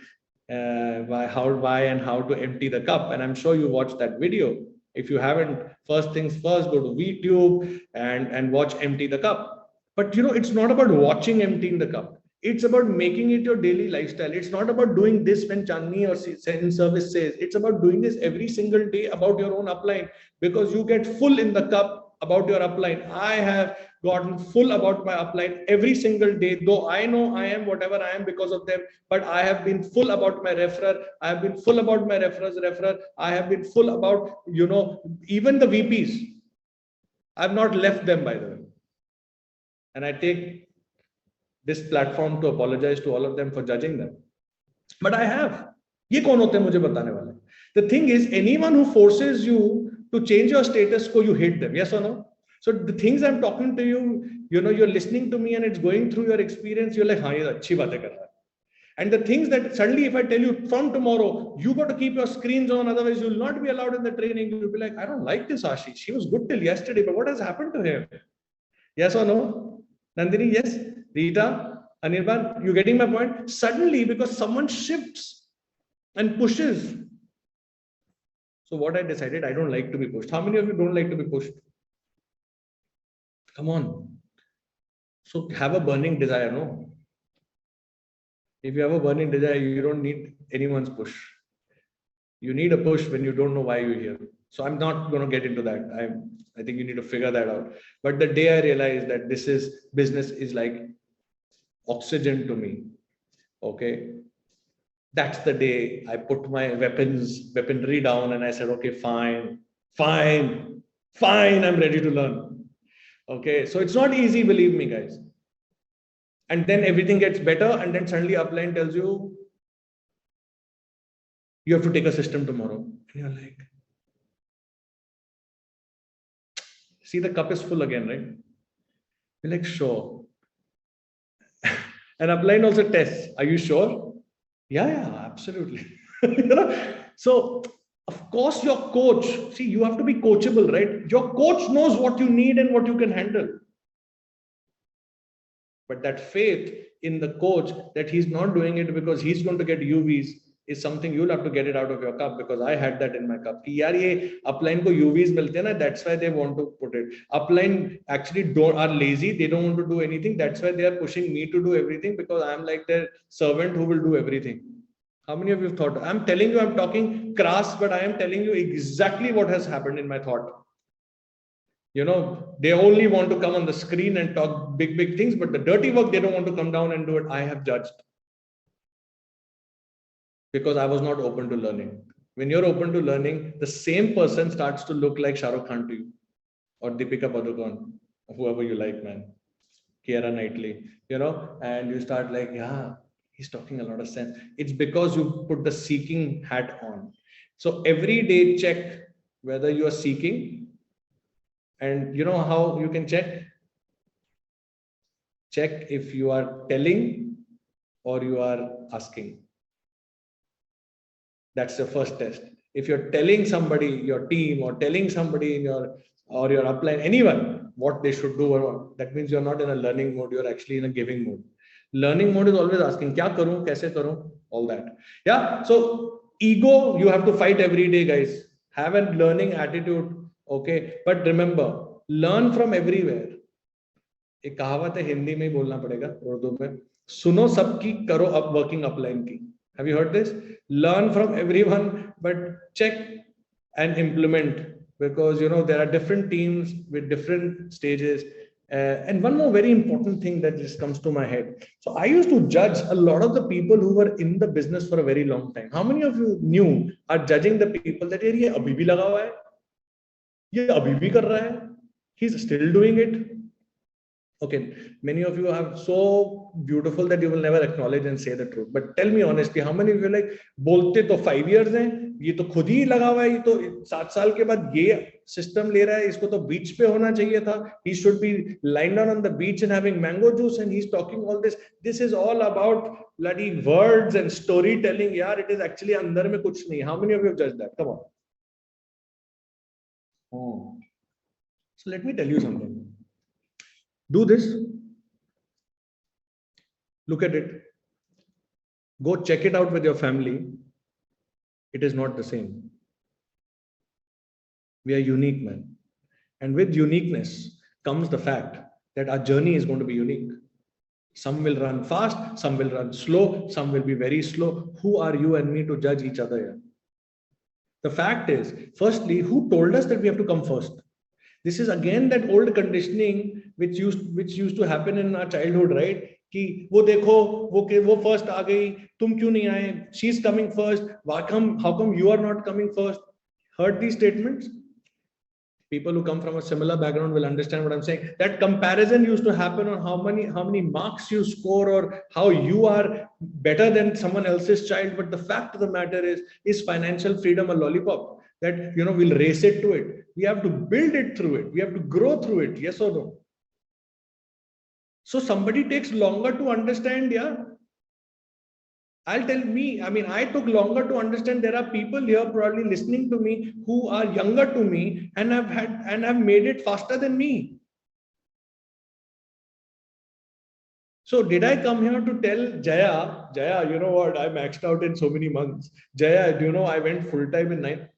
why and how to empty the cup. And I'm sure you watched that video. If you haven't, first things first, go to VTube and watch Empty the Cup. But it's not about watching emptying the cup. It's about making it your daily lifestyle. It's not about doing this when Chandni or in service says. It's about doing this every single day about your own upline, because you get full in the cup about your upline. I have gotten full about my upline every single day, though I know I am whatever I am because of them, but I have been full about my referrer. I have been full about my referrer. I have been full about, even the VPs. I have not left them, by the way. And I take this platform to apologize to all of them for judging them. But I have. Ye kaun hote hain mujhe batane wale? The thing is, anyone who forces you to change your status quo, you hate them. Yes or no? So the things I'm talking to you, you're listening to me and it's going through your experience. You're like, हाँ ये अच्छी बातें कर रहा है. And the things that suddenly, if I tell you from tomorrow, you got to keep your screens on, otherwise you'll not be allowed in the training. You'll be like, I don't like this Ashish. He was good till yesterday, but what has happened to him? Yes or no? Nandini, yes. Rita, Anirban, you getting my point? Suddenly, because someone shifts and pushes. So what I decided, I don't like to be pushed. How many of you don't like to be pushed? Come on. So have a burning desire, no? If you have a burning desire, you don't need anyone's push. You need a push when you don't know why you're here. So I'm not going to get into that. I think you need to figure that out. But the day I realized that business is like oxygen to me, okay, that's the day I put my weaponry down and I said, okay, fine, I'm ready to learn. Okay, so it's not easy, believe me, guys. And then everything gets better, and then suddenly upline tells you, you have to take a system tomorrow. And you're like, see, the cup is full again, right? You're like, sure. And upline also tests, are you sure? Yeah, absolutely. So of course your coach, see, you have to be coachable, right? Your coach knows what you need and what you can handle. But that faith in the coach that he's not doing it because he's going to get UVs is something you'll have to get it out of your cup, because I had that in my cup. Ki yaar ye upline ko UVs milte na, that's why they want to put it. Upline actually are lazy, they don't want to do anything. That's why they are pushing me to do everything, because I'm like their servant who will do everything. How many of you have thought? I'm telling you, I'm talking crass, but I am telling you exactly what has happened in my thought. They only want to come on the screen and talk big things, but the dirty work, they don't want to come down and do it. I have judged. Because I was not open to learning. When you're open to learning, the same person starts to look like Shah Rukh Khan to you, or Deepika Padukone, whoever you like, man, Keira Knightley, and you start like, yeah, he's talking a lot of sense. It's because you put the seeking hat on. So every day check whether you are seeking, and you know how you can check? Check if you are telling or you are asking. That's the first test. If you're telling somebody, your team, or telling somebody in your upline, anyone, what they should do, or that means you're not in a learning mode, you're actually in a giving mode. Learning mode is always asking, kya karu, kaise karu, all that. Yeah. So ego, you have to fight every day, guys. Have a learning attitude. Okay. But remember, learn from everywhere. एक कहावत है, हिंदी में ही बोलना पड़ेगा, उर्दू में, सुनो सबकी, करो अब वर्किंग अपलाइन की. Have you heard this? Learn from everyone, but check and implement, because there are different teams with different stages. And one more very important thing that just comes to my head. So I used to judge a lot of the people who were in the business for a very long time. How many of you knew are judging the people that ये अभी भी लगा हुआ है, ये अभी भी कर रहा है, he's still doing it? Okay, many of you are so beautiful that you will never acknowledge and say the truth. But tell me honestly, how many of you like, बोलते तो 5 years हैं, ये तो खुद ही लगा हुआ है, ये तो 7 साल के बाद ये सिस्टम ले रहा है, इसको तो बीच पे होना चाहिए था. He should be lying down on the beach and having mango juice, and he's talking all this. This is all about bloody words and storytelling. यार, it is actually अंदर में कुछ नहीं. How many of you have judged that? Come on. Oh. So let me tell you something. Do this. Look at it. Go check it out with your family. It is not the same. We are unique, man. And with uniqueness comes the fact that our journey is going to be unique. Some will run fast, some will run slow, some will be very slow. Who are you and me to judge each other here? The fact is, firstly, who told us that we have to come first? This is again that old conditioning which used to happen in our childhood, right? कि वो देखो, वो first आ गई, तुम क्यों नहीं आए? She's coming first. How come you are not coming first? Heard these statements? People who come from a similar background will understand what I'm saying. That comparison used to happen on how many marks you score, or how you are better than someone else's child. But the fact of the matter is financial freedom a lollipop that we'll race it to it? We have to build it through it. We have to grow through it. Yes or no? So somebody takes longer to understand, yeah. I took longer to understand. There are people here probably listening to me who are younger to me and have made it faster than me. So did I come here to tell Jaya, you know what, I maxed out in so many months. Jaya, I went full time in 9.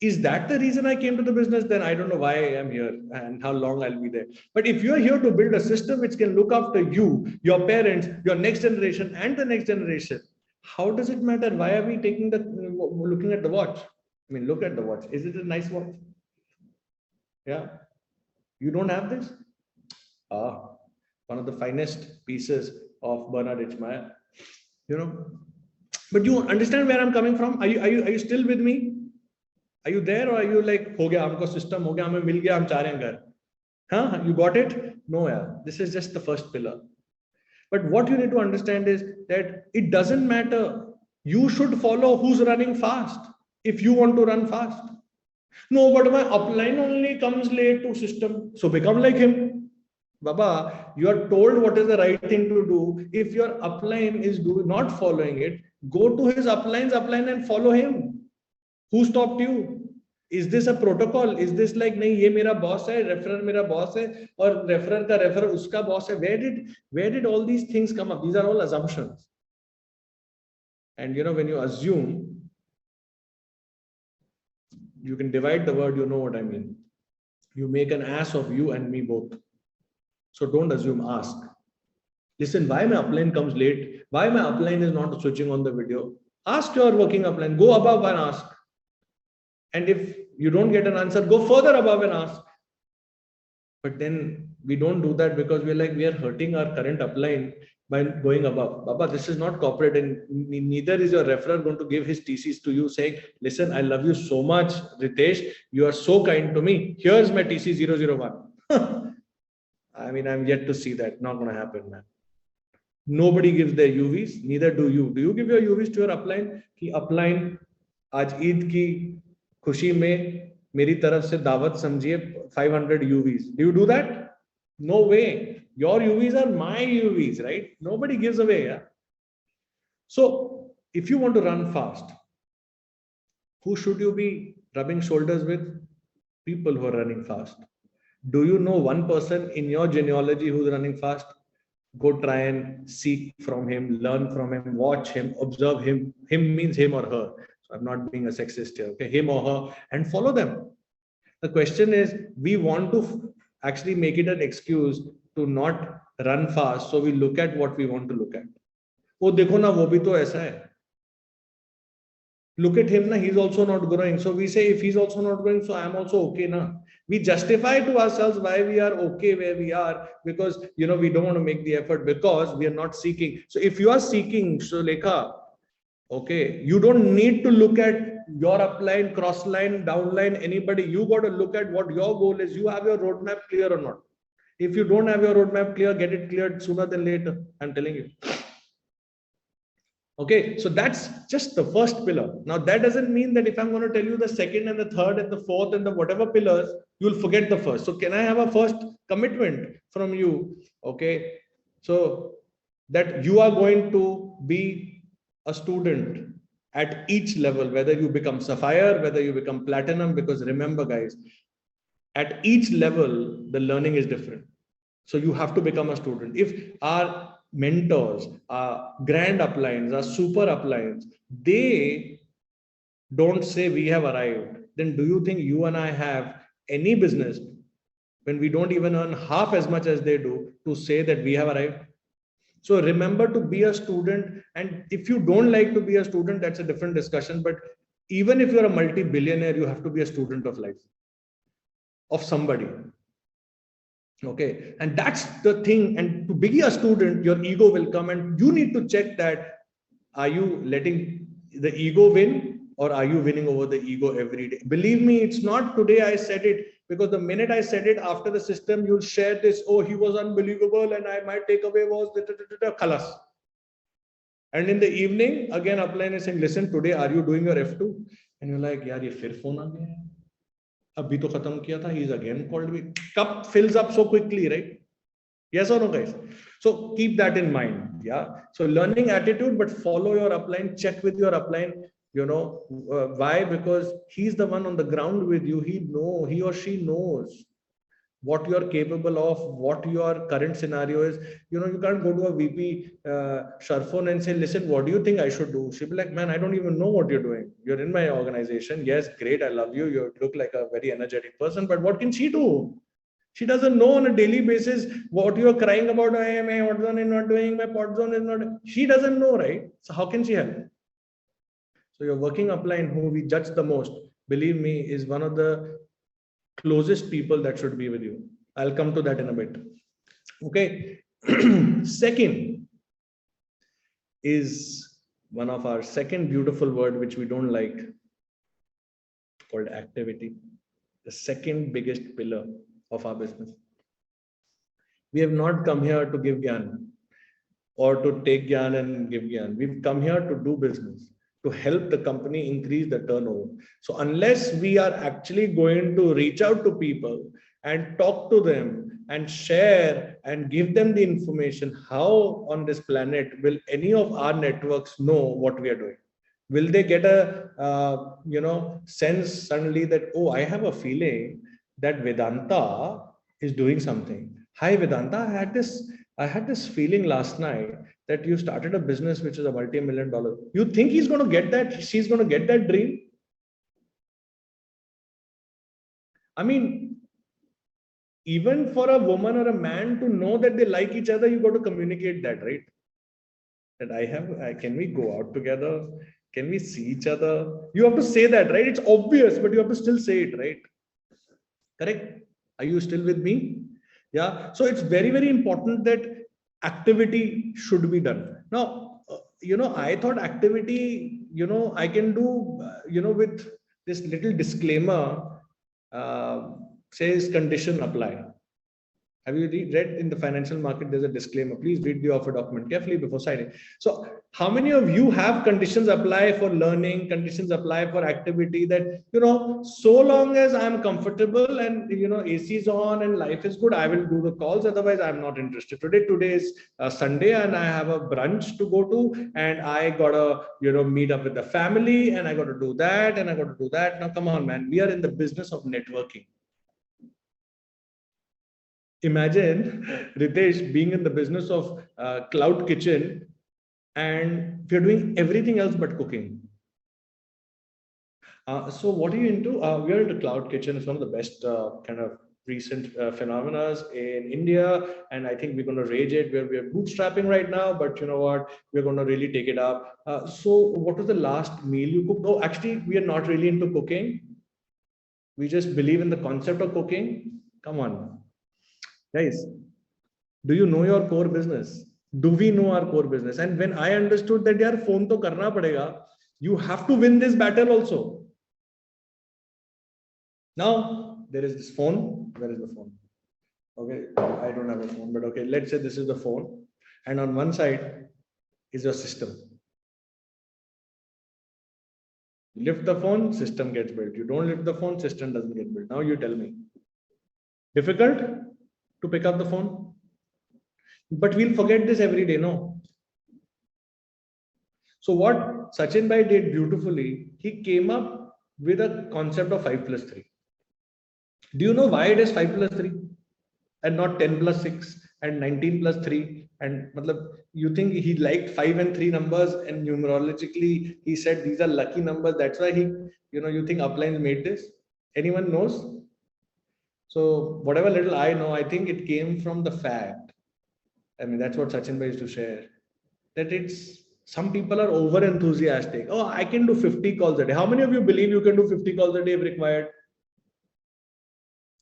Is that the reason I came to the business? Then I don't know why I am here and how long I'll be there. But if you're here to build a system which can look after you, your parents, your next generation, and the next generation, how does it matter? Why are we looking at the watch? I mean, look at the watch. Is it a nice watch? Yeah. You don't have this? One of the finest pieces of Bernard Ichmael. But you understand where I'm coming from? Are you still with me? Are you there, or are you like, ho gaya, humko system ho gaya, hame mil gaya, hum cha rahe hain ghar? Huh? You got it? No, yeah. This is just the first pillar. But what you need to understand is that it doesn't matter. You should follow who's running fast if you want to run fast. No, but my upline only comes late to system, so become like him. Baba, you are told what is the right thing to do. If your upline is not following it, go to his upline and follow him. Who stopped you? Is this a protocol? Is this like, nahi, ye mera boss hai, referrer mera boss hai, or referrer ka referrer uska boss hai? Where did all these things come up? These are all assumptions. And when you assume, you can divide the word, you know what I mean. You make an ass of you and me both. So don't assume, ask. Listen, why my upline comes late? Why my upline is not switching on the video? Ask your working upline. Go above and ask. And if you don't get an answer, go further above and ask. But then we don't do that because we are hurting our current upline by going above. Baba, this is not corporate, and neither is your referrer going to give his TCs to you saying, listen, I love you so much, Ritesh. You are so kind to me. Here's my TC 001. I'm yet to see that. Not going to happen, man. Nobody gives their UVs. Neither do you. Do you give your UVs to your upline? Ki upline, aaj Eid ki खुशी में मेरी तरफ से दावत समझिए 500 UVs. Do you do that? No way. Your UVs are my UVs, right? Nobody gives away. Yeah? So if you want to run fast, Who should you be rubbing shoulders with? People who are running fast. Do you know one person in your genealogy who's running fast? Go try and seek from him, learn from him, watch him, observe him. Him means him or her. So I'm not being a sexist here, okay? Him or her, and follow them. The question is, we want to actually make it an excuse to not run fast. So we look at what we want to look at. Oh, dekho na, wo bhi to aisa hai. Look at him, na, he's also not growing. So we say, if he's also not growing, so I'm also okay, na. We justify to ourselves why we are okay where we are, because we don't want to make the effort because we are not seeking. So if you are seeking, so Lekha, okay, you don't need to look at your upline, cross line, downline, anybody. You got to look at what your goal is. You have your roadmap clear or not. If you don't have your roadmap clear, get it cleared sooner than later. I'm telling you. Okay, so that's just the first pillar. Now, that doesn't mean that if I'm going to tell you the second and the third and the fourth and the whatever pillars, you'll forget the first. So can I have a first commitment from you? Okay, so that you are going to be a student at each level, whether you become Sapphire, whether you become Platinum, because remember, guys, at each level, the learning is different. So you have to become a student. If our mentors, our grand uplines, our super uplines, they don't say we have arrived, then do you think you and I have any business, when we don't even earn half as much as they do, to say that we have arrived? So remember to be a student. And if you don't like to be a student, that's a different discussion. But even if you're a multi-billionaire, you have to be a student of life, of somebody. Okay, and that's the thing. And to be a student, your ego will come, and you need to check that, are you letting the ego win, or are you winning over the ego every day? Believe me, it's not today I said it, because the minute I said it, after the system, you'll share this, oh, he was unbelievable and my takeaway was khalas. And in the evening, again, upline is saying, listen, today, are you doing your F2? And you're like, yaar, ye fir phone aa gaya hai. Abhi to khatam kiya tha, he's again called me. Cup fills up so quickly, right? Yes or no, guys? So keep that in mind. Yeah. So learning attitude, but follow your upline, check with your upline. Why? Because he's the one on the ground with you. He or she knows what you are capable of, what your current scenario is. You can't go to a VP Sharfun and say, listen, what do you think I should do? She'll be like, man, I don't even know what you're doing. You're in my organization. Yes, great. I love you. You look like a very energetic person, but what can she do? She doesn't know on a daily basis what you're crying about. My hot zone is not doing, my pot zone is not. She doesn't know, right? So how can she help? So your working upline, who we judge the most, believe me, is one of the closest people that should be with you. I'll come to that in a bit. Okay. Second is one of our second beautiful word, which we don't like, called activity. The second biggest pillar of our business. We have not come here to give gyan or to take gyan and give gyan. We've come here to do business, to help the company increase the turnover. So unless we are actually going to reach out to people and talk to them and share and give them the information, how on this planet will any of our networks know what we are doing? Will they get a sense suddenly that, oh, I have a feeling that Vedanta is doing something. Hi Vedanta, I had this feeling last night that you started a business which is a multi-million-dollar. You think he's going to get that? She's going to get that dream? I mean, even for a woman or a man to know that they like each other, you got to communicate that, right? That can we go out together? Can we see each other? You have to say that, right? It's obvious, but you have to still say it, right? Correct? Are you still with me? Yeah. So it's very, very important that activity should be done. Now, I thought activity, I can do, with this little disclaimer, says condition apply. Have you read in the financial market, there's a disclaimer, please read the offer document carefully before signing. So how many of you have conditions apply for learning, conditions apply for activity that, so long as I'm comfortable and, AC is on and life is good, I will do the calls. Otherwise, I'm not interested. Today is Sunday and I have a brunch to go to and I got to, meet up with the family and I got to do that and I got to do that. Now, come on, man, we are in the business of networking. Imagine Ritesh being in the business of cloud kitchen and we're doing everything else but cooking. So what are you into? We are into cloud kitchen. It's one of the best kind of recent phenomena in India. And I think we're going to rage it. We're bootstrapping right now, but you know what? We're going to really take it up. So what was the last meal you cooked? Oh, actually, we are not really into cooking. We just believe in the concept of cooking. Come on. Guys, do you know your core business? Do we know our core business? And when I understood that yaar phone to karna padega, you have to win this battle also. Now there is this phone. Where is the phone? Okay, I don't have a phone, but okay, let's say this is the phone, and on one side is your system. You lift the phone, system gets built. You don't lift the phone, system doesn't get built. Now you tell me, difficult to pick up the phone? But we'll forget this every day, no? So what Sachin Bhai did beautifully, he came up with a concept of 5+3. Do you know why it is 5+3 and not 10+6 and 19+3? And you think he liked 5 and 3 numbers and numerologically he said these are lucky numbers. That's why he, you think uplines made this? Anyone knows? So whatever little I know, I think it came from the fact, that's what Sachin Bhai used to share, that some people are over enthusiastic. Oh, I can do 50 calls a day. How many of you believe you can do 50 calls a day if required?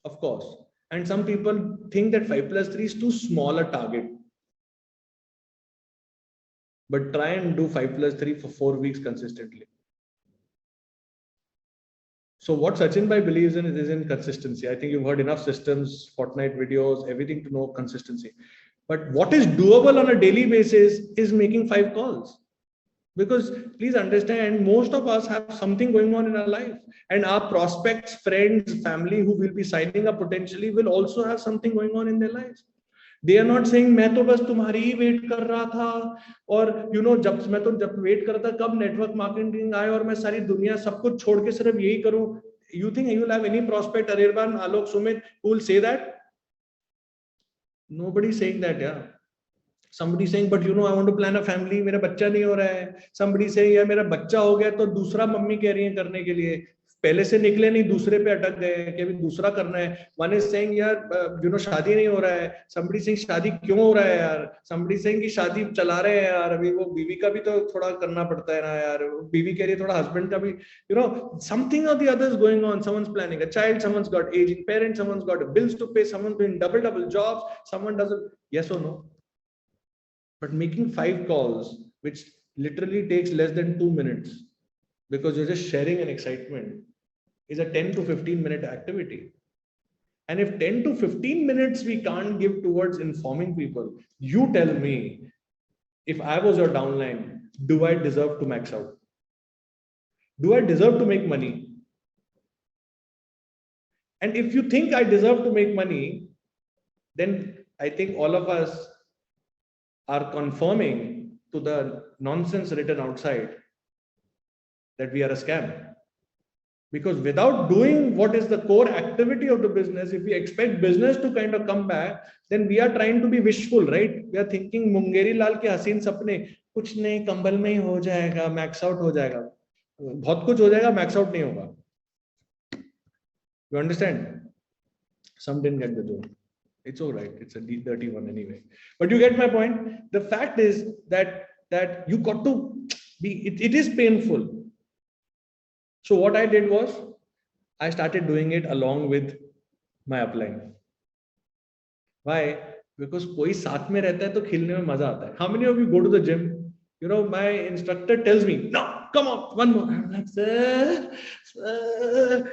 Of course. And some people think that 5+3 is too small a target. But try and do 5+3 for 4 weeks consistently. So what Sachin Bhai believes in is in consistency. I think you've heard enough systems, fortnight videos, everything to know consistency. But what is doable on a daily basis is making 5 calls. Because please understand, most of us have something going on in our life. And our prospects, friends, family who will be signing up potentially will also have something going on in their lives. They are not saying, मैं तो बस तुम्हारी ही wait कर रहा था और जब wait कर रहा था कब network marketing आए और मैं सारी दुनिया सब कुछ छोड़ के सिर्फ यही करूं. You think you will have any prospect, Anirban, Alok, Sumit, who will say that? Nobody is saying that, yeah. Somebody saying, but I want to plan a family, मेरा बच्चा नहीं हो रहा है. Somebody saying, यार मेरा बच्चा हो गया तो दूसरा मम्मी कह रही है करने के लिए. पहले से निकले नहीं, दूसरे पे अटक गए कि अभी दूसरा करना है. One is saying, यार शादी नहीं हो रहा है. Somebody saying, शादी क्यों हो रहा है यार. Somebody saying कि शादी चला रहे हैं यार, अभी वो बीवी का भी तो थोड़ा करना पड़ता है ना यार. बीवी कह रही है थोड़ा husband का भी, something or the other is going on. Someone's planning a child, someone's got aging parents, someone's got bills to pay, someone's doing double jobs, someone doesn't. Yes or no? But making 5 calls, which literally takes less than 2 minutes, because you're just sharing an excitement, is a 10 to 15 minute activity. And if 10 to 15 minutes we can't give towards informing people, you tell me, if I was your downline, do I deserve to max out? Do I deserve to make money? And if you think I deserve to make money, then I think all of us are conforming to the nonsense written outside that we are a scam. Because without doing what is the core activity of the business, if we expect business to kind of come back, then we are trying to be wishful, right? We are thinking Mungeri Lal ke haseen sapne, kuch nahi, kambal mein hi ho jayega, max out ho jayega. Bahut kuch ho jayega, max out nahi hoga. You understand? Some didn't get the joke. It's all right. It's a dirty one anyway. But you get my point. The fact is that you got to be, it is painful. So what I did was, I started doing it along with my upline. Why? Because koi saath mein rehta hai to khilne mein maza aata hai. How many of you go to the gym? My instructor tells me, no, come on, one more. I'm like, sir.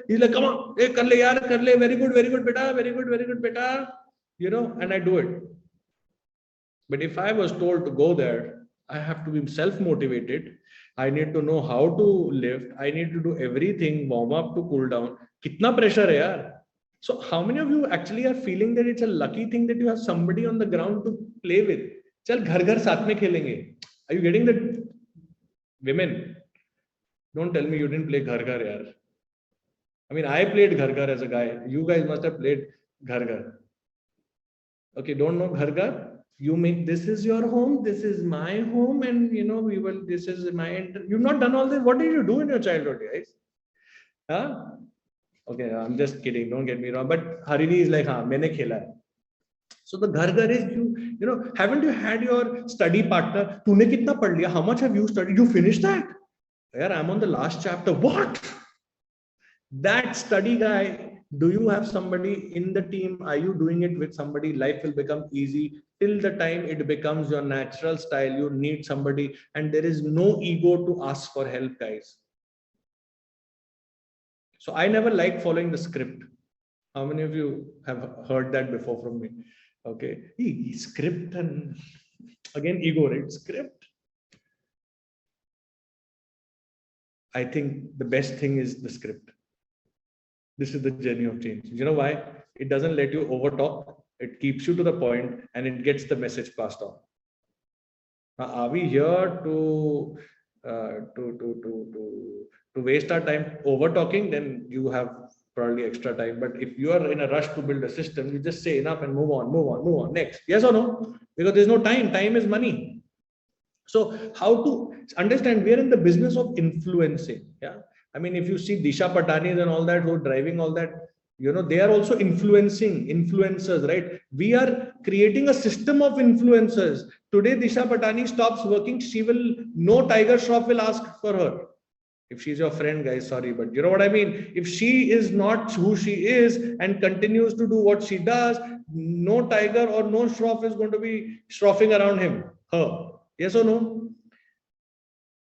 He's like, come on, hey, kar le yaar, kar le. Very good, beta. Very good, beta. and I do it. But if I was told to go there, I have to be self-motivated. I need to know how to lift. I need to do everything, warm up to cool down. Kitna pressure hai yaar? So how many of you actually are feeling that it's a lucky thing that you have somebody on the ground to play with? Chal ghar ghar saath mein khelenge. Are you getting that? Women, don't tell me you didn't play ghar ghar yaar. I mean, I played ghar ghar as a guy. You guys must have played ghar ghar. Okay, don't know ghar ghar? You make, this is your home, this is my home, and we will, this is my, you've not done all this. What did you do in your childhood, guys? Huh? Okay, I'm just kidding, don't get me wrong, but Harini is like, haan, maine khela hai. So the ghar ghar is, haven't you had your study partner? Tune kitna pad liya? How much have you studied? You finished that? Yeah, I'm on the last chapter. What? That study guy, do you have somebody in the team? Are you doing it with somebody? Life will become easy. Till the time it becomes your natural style, you need somebody, and there is no ego to ask for help, guys. So I never liked following the script. How many of you have heard that before from me? Okay, script, and again ego, right? Script. I think the best thing is the script. This is the journey of change. You know why? It doesn't let you overtalk. It keeps you to the point, and it gets the message passed on. Now, are we here to waste our time over talking? Then you have probably extra time. But if you are in a rush to build a system, you just say enough and move on, next. Yes or no? Because there's no time. Time is money. So how to understand? We are in the business of influencing. Yeah. I mean, if you see Disha Patanis and all that who are driving all that, they are also influencing influencers, right? We are creating a system of influencers. Today, Disha Patani stops working. She will, no Tiger Shroff will ask for her. If she's your friend, guys, sorry, but you know what I mean? If she is not who she is and continues to do what she does, no Tiger or no Shroff is going to be shroffing around him, her. Yes or no?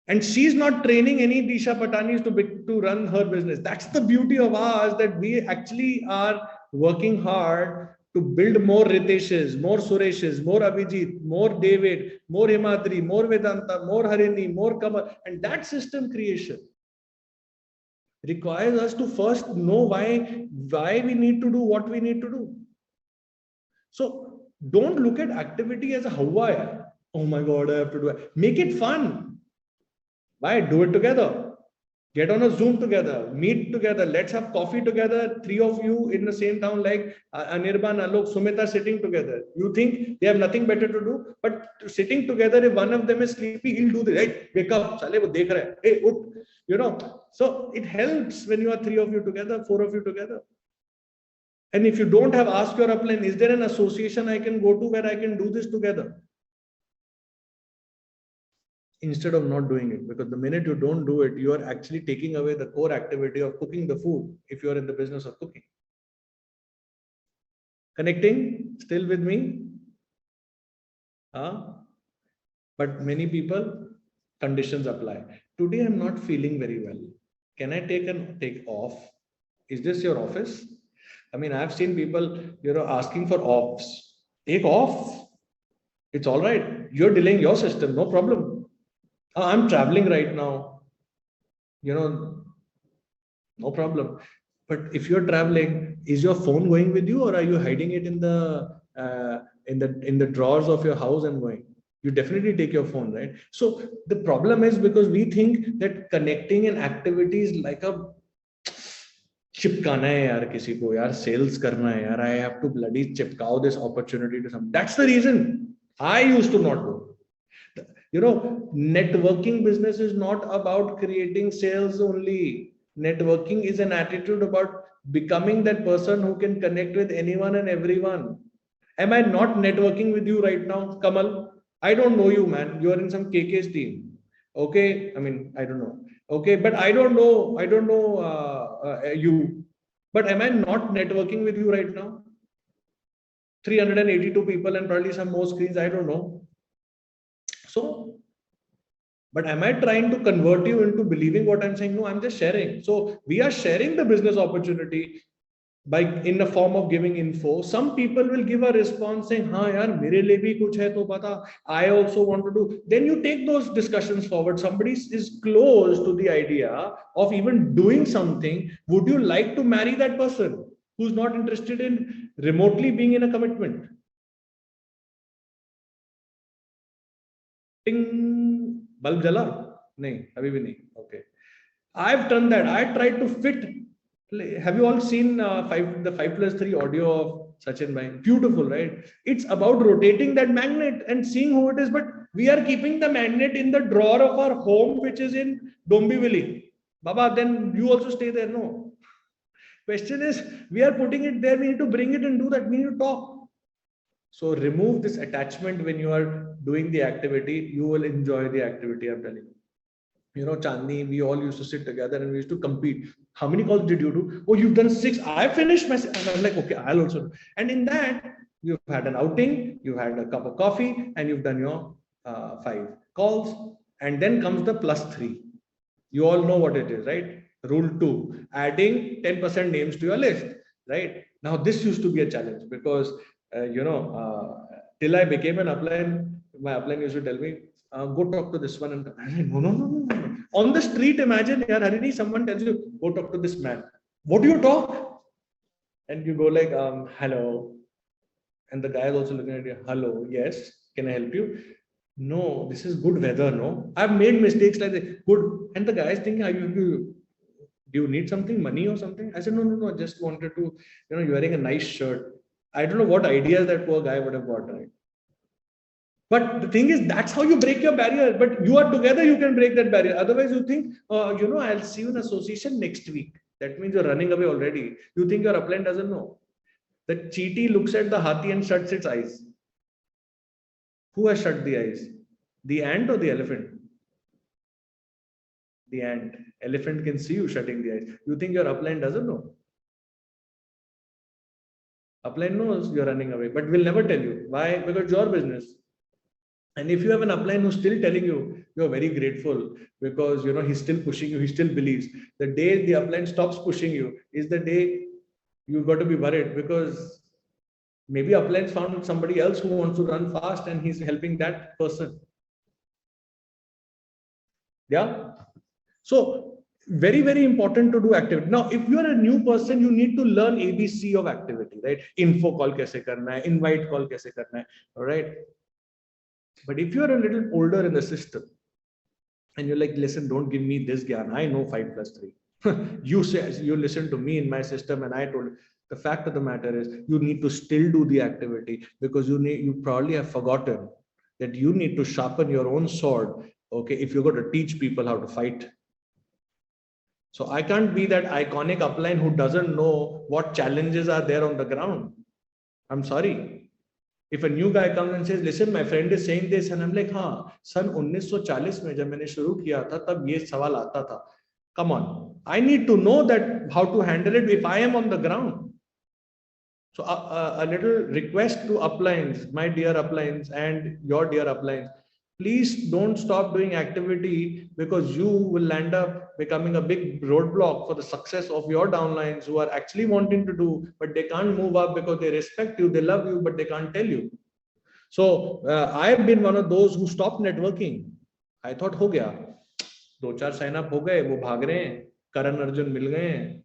And she's not training any Disha Patanis to run her business. That's the beauty of ours, that we actually are working hard to build more Riteshes, more Sureshes, more Abhijit, more David, more Himadri, more Vedanta, more Harini, more Kamal. And that system creation requires us to first know why we need to do what we need to do. So don't look at activity as a Hawa. Oh my God, I have to do it. Make it fun. Why? Do it together. Get on a Zoom together, meet together. Let's have coffee together. 3 of you in the same town, like Anirban, Alok, Sumita sitting together. You think they have nothing better to do, but sitting together, if one of them is sleepy, he'll do the right. Wake up, sale wo dekh raha hai. Hey, ut. So it helps when you are 3 of you together, 4 of you together. And if you don't have, ask your upline, is there an association I can go to where I can do this together? Instead of not doing it, because the minute you don't do it, you are actually taking away the core activity of cooking the food if you are in the business of cooking. Connecting? Still with me? But many people, conditions apply. Today I'm not feeling very well. Can I take off? Is this your office? I mean, I've seen people, asking for offs. Take off. It's all right. You're delaying your system, no problem. I'm traveling right now, no problem. But if you're traveling, is your phone going with you, or are you hiding it in the drawers of your house and going? You definitely take your phone, right? So the problem is because we think that connecting an activity is like a chipkana hai yaar kisi ko, yaar sales karna hai yaar, I have to bloody chipkao this opportunity to some. That's the reason I used to not do. Networking business is not about creating sales only. Networking is an attitude about becoming that person who can connect with anyone and everyone. Am I not networking with you right now, Kamal? I don't know you, man. You are in some KK's team. Okay. I mean, I don't know. Okay. But I don't know you. But am I not networking with you right now? 382 people and probably some more screens. I don't know. So, but am I trying to convert you into believing what I'm saying? No, I'm just sharing. So we are sharing the business opportunity. by in the form of giving info. Some people will give a response saying, "Ha, yaar, mere liye bhi kuch hai to pata. I also want to do." Then you take those discussions forward. Somebody is close to the idea of even doing something. Would you like to marry that person who's not interested in remotely being in a commitment? Ding, bulb jala? Nahi, abhi bhi nahi. Okay. I've done that. I tried to fit. Have you all seen the 5+3 audio of Sachin Bhai? Beautiful, right? It's about rotating that magnet and seeing who it is. But we are keeping the magnet in the drawer of our home, which is in Dombivli. Baba, then you also stay there. No. Question is, we are putting it there. We need to bring it and do that. We need to talk. So remove this attachment when you are doing the activity. You will enjoy the activity, I'm telling you. You know, Chandni, we all used to sit together and we used to compete. How many calls did you do? Oh, you've done 6. I finished my. And I'm like, okay, I'll also do. And in that, you've had an outing, you had a cup of coffee, and you've done your 5 calls. And then comes the +3. You all know what it is, right? Rule 2, adding 10% names to your list, right? Now, this used to be a challenge because, till I became an upline, my upline used to tell me, go talk to this one. And I said, no. On the street, imagine, Harini, someone tells you, go talk to this man. What do you talk? And you go like, hello. And the guy is also looking at you, hello, yes, can I help you? No, this is good weather, no? I've made mistakes like that. Good. And the guy is thinking, do you need something, money or something? I said, no, I just wanted to, you're wearing a nice shirt. I don't know what ideas that poor guy would have got, right? But the thing is, that's how you break your barrier. But you are together, you can break that barrier. Otherwise, you think, I'll see you in association next week. That means you're running away already. You think your upline doesn't know. The cheetah looks at the hathi and shuts its eyes. Who has shut the eyes? The ant or the elephant? The ant. Elephant can see you shutting the eyes. You think your upline doesn't know? Upline knows you're running away, but will never tell you. Why? Because it's your business. And if you have an upline who's still telling you, you're very grateful because he's still pushing you, he still believes. The day the upline stops pushing you is the day you've got to be worried, because maybe upline's found somebody else who wants to run fast and he's helping that person. Yeah. So very, very important to do activity. Now, if you're a new person, you need to learn ABC of activity, right? Info call kaise karna hai, invite call kaise karna hai, all right? But if you're a little older in the system and you're like, listen, don't give me this gyan, I know 5+3. You listen to me in my system, and I told you. The fact of the matter is, you need to still do the activity, because you probably have forgotten that you need to sharpen your own sword, okay, if you're going to teach people how to fight. So I can't be that iconic upline who doesn't know what challenges are there on the ground. I'm sorry. If a new guy comes and says, listen, my friend is saying this, and I'm like, सन 1940 में जब मैंने शुरू किया था तब ये सवाल आता था. Come on, I need to know that how to handle it if I am on the ground. So a little request to uplines, my dear uplines and your dear uplines, please don't stop doing activity, because you will land up becoming a big roadblock for the success of your downlines who are actually wanting to do, but they can't move up because they respect you, they love you, but they can't tell you. So I've been one of those who stopped networking. I thought, ho gaya, 2-4 sign up ho gaye, wo bhag rahe hain, Karan Arjun mil gaye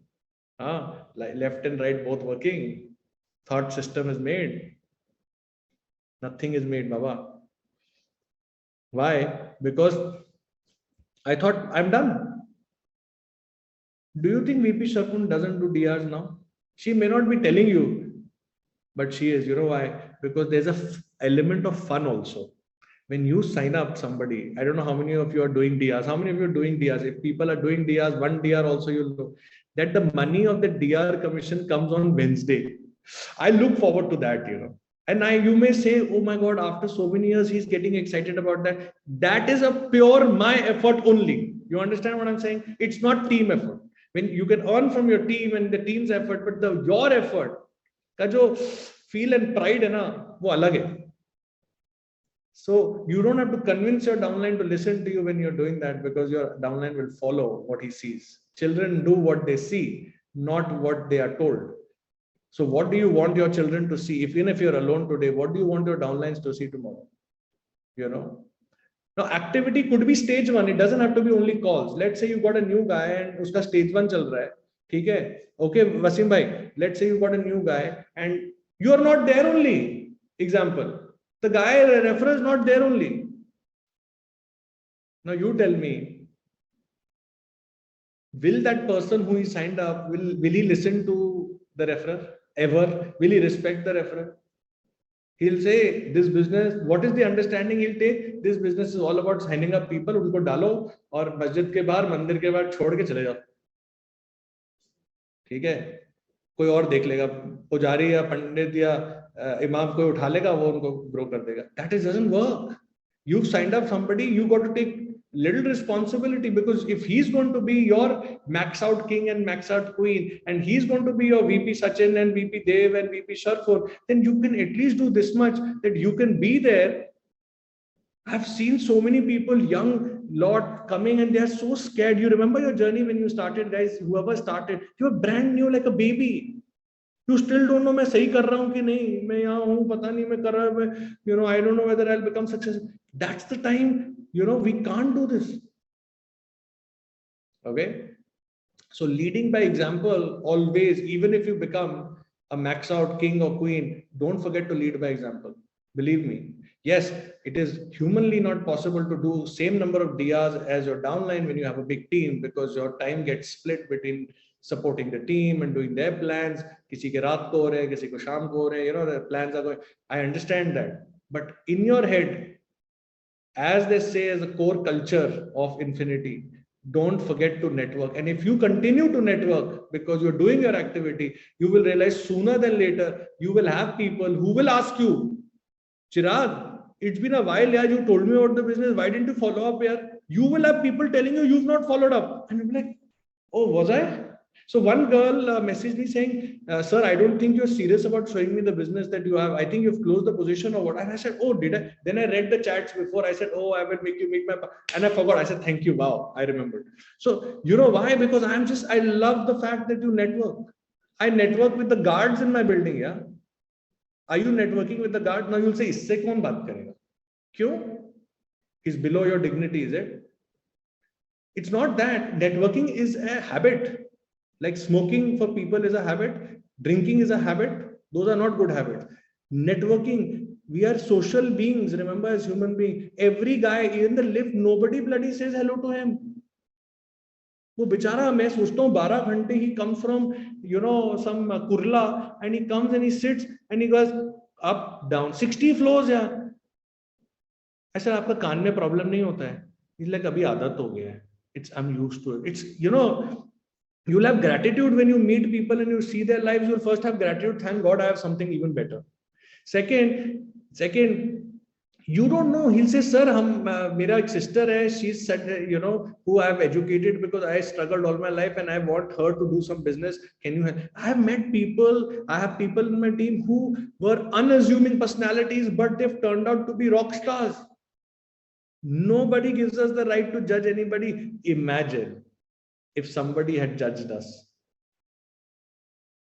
hain, left and right both working, thought system is made. Nothing is made, Baba. Why? Because I thought I'm done. Do you think VP Sharfun doesn't do DRs now? She may not be telling you, but she is. You know why? Because there's a element of fun also. When you sign up somebody, I don't know how many of you are doing DRs. How many of you are doing DRs? If people are doing DRs, one DR also, you'll know that the money of the DR commission comes on Wednesday. I look forward to that, And you may say, oh my God, after so many years, he's getting excited about that. That is a pure my effort only. You understand what I'm saying? It's not team effort. When you can earn from your team and the team's effort, but your effort, ka jo feel and pride hai na, wo alag hai. So you don't have to convince your downline to listen to you when you're doing that, because your downline will follow what he sees. Children do what they see, not what they are told. So what do you want your children to see? Even if you're alone today, what do you want your downlines to see tomorrow? You know? Now, activity could be stage one. It doesn't have to be only calls. Let's say you got a new guy and uska stage one chal raha hai. ठीक है? Okay, Wasim bhai, let's say you got a new guy and you are not there only. Example. The guy referrer is not there only. Now you tell me, will that person who is signed up, will he listen to the referrer? Ever? Will he respect the referrer? He'll say, this business, what is the understanding he'll take? This business is all about signing up people, उनको डालो और मस्जिद के बाहर मंदिर के बाहर छोड़ के चले जाओ. ठीक है? कोई और देख लेगा, पुजारी या पंडित या इमाम कोई उठा लेगा, वो उनको ग्रो कर देगा. That doesn't work. You've signed up somebody, you got to take little responsibility, because if he's going to be your max out king and max out queen, and he's going to be your VP Sachin and VP Dev and VP Sharfun, then you can at least do this much, that you can be there. I've seen so many people, young lot coming, and they're so scared. You remember your journey when you started, guys? Whoever started, you were brand new like a baby. You still don't know मैं सही कर रहा हूँ कि नहीं, मैं यहाँ हूँ, पता नहीं मैं कर रहा हूँ, you know, I don't know whether I'll become successful. That's the time, you know, we can't do this. Okay. So leading by example always, even if you become a max out king or queen, don't forget to lead by example. Believe me. Yes, it is humanly not possible to do same number of DRs as your downline when you have a big team, because your time gets split between supporting the team and doing their plans. किसी के रात को हो रहे हैं, किसी को शाम को हो रहे हैं, you know, the plans are going. I understand that. But in your head, as they say, as a core culture of Infiniti, don't forget to network. And if you continue to network because you're doing your activity, you will realize sooner than later, you will have people who will ask you, Chirag, it's been a while, yeah, you told me about the business, why didn't you follow up here? You will have people telling you you've not followed up. And you'll be like, oh, was I? So one girl messaged me saying, sir, I don't think you're serious about showing me the business that you have. I think you've closed the position or what. And I said, oh, did I? Then I read the chats before. I said, oh, I will make you make my, and I forgot. I said, thank you. Wow, I remembered. So you know why? Because I love the fact that you network. I network with the guards in my building. Yeah. Are you networking with the guard? Now you'll say, isse kaun baat karega? Kyun? He's below your dignity, is it? It's not that. Networking is a habit. Like smoking for people is a habit, drinking is a habit. Those are not good habits. Networking, we are social beings, remember, as human beings. Every guy in the lift, nobody bloody says hello to him. वो बेचारा, मैं सोचता हूँ 12 घंटे, he comes from, you know, some Kurla, and he comes and he sits and he goes up, down, 60 floors, yeah. ऐसा आपका कान में problem नहीं होता है? He's like, अभी आदत हो गया है. I'm used to it. It's, you know, you'll have gratitude when you meet people and you see their lives. You'll first have gratitude. Thank God I have something even better. Second, you don't know. He'll say, sir, mera sister hai, she's said, you know, who I have educated because I struggled all my life and I want her to do some business. Can you help? I have met people, I have people in my team who were unassuming personalities, but they've turned out to be rock stars. Nobody gives us the right to judge anybody. Imagine if somebody had judged us.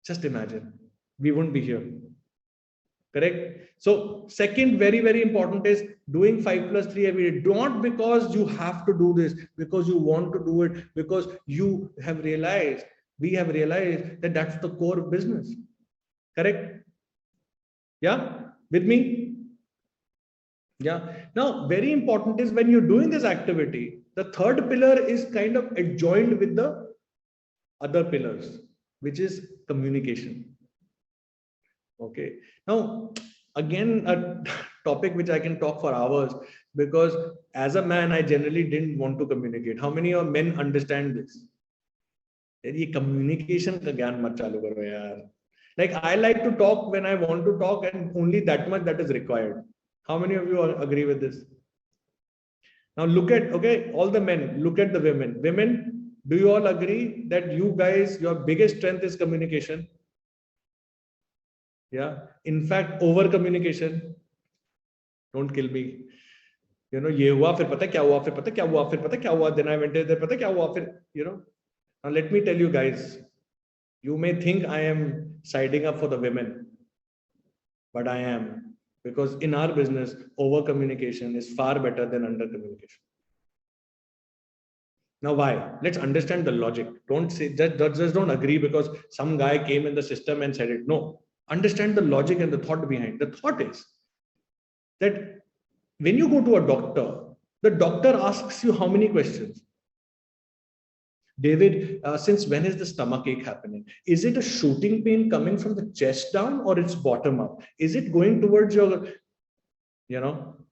Just imagine, we wouldn't be here. Correct? So second, very, very important is doing 5+3 every day. Not because you have to do this, because you want to do it, because you have realized, we have realized that that's the core business. Correct? Yeah? With me? Yeah. Now, very important is when you're doing this activity, the third pillar is kind of adjoined with the other pillars, which is communication. Okay. Now, again, a topic which I can talk for hours, because as a man, I generally didn't want to communicate. How many of men understand this? Ye communication ka gyan mat chalu karo yaar. Like, I like to talk when I want to talk, and only that much that is required. How many of you agree with this? Now look at, okay, all the men, look at the women. Women, do you all agree that you guys, your biggest strength is communication? Yeah. In fact, over communication. Don't kill me. You know, ye hua, fir pata kya hua, fir pata kya hua, fir pata kya hua, then I went there, pata kya hua, fir, you know. Now let me tell you guys, you may think I am siding up for the women, but I am, because in our business, over communication is far better than under communication. Now, why? Let's understand the logic. Don't say just don't agree because some guy came in the system and said it. No, understand the logic and the thought behind. The thought is that when you go to a doctor, the doctor asks you how many questions? David, since when is the stomach ache happening? Is it a shooting pain coming from the chest down or it's bottom up? Is it going towards your,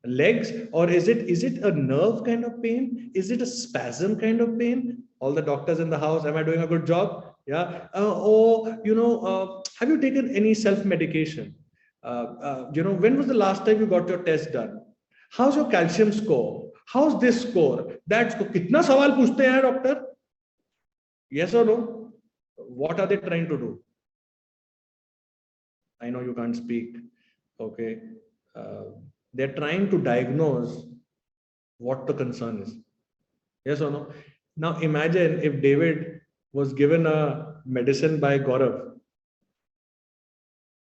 legs, or is it a nerve kind of pain? Is it a spasm kind of pain? All the doctors in the house, am I doing a good job? Yeah. Have you taken any self-medication? When was the last time you got your test done? How's your calcium score? How's this score? That score? Kitna sawal puchte hain, doctor? Yes or no? What are they trying to do? I know you can't speak. Okay. They're trying to diagnose what the concern is. Yes or no? Now imagine if David was given a medicine by Gaurav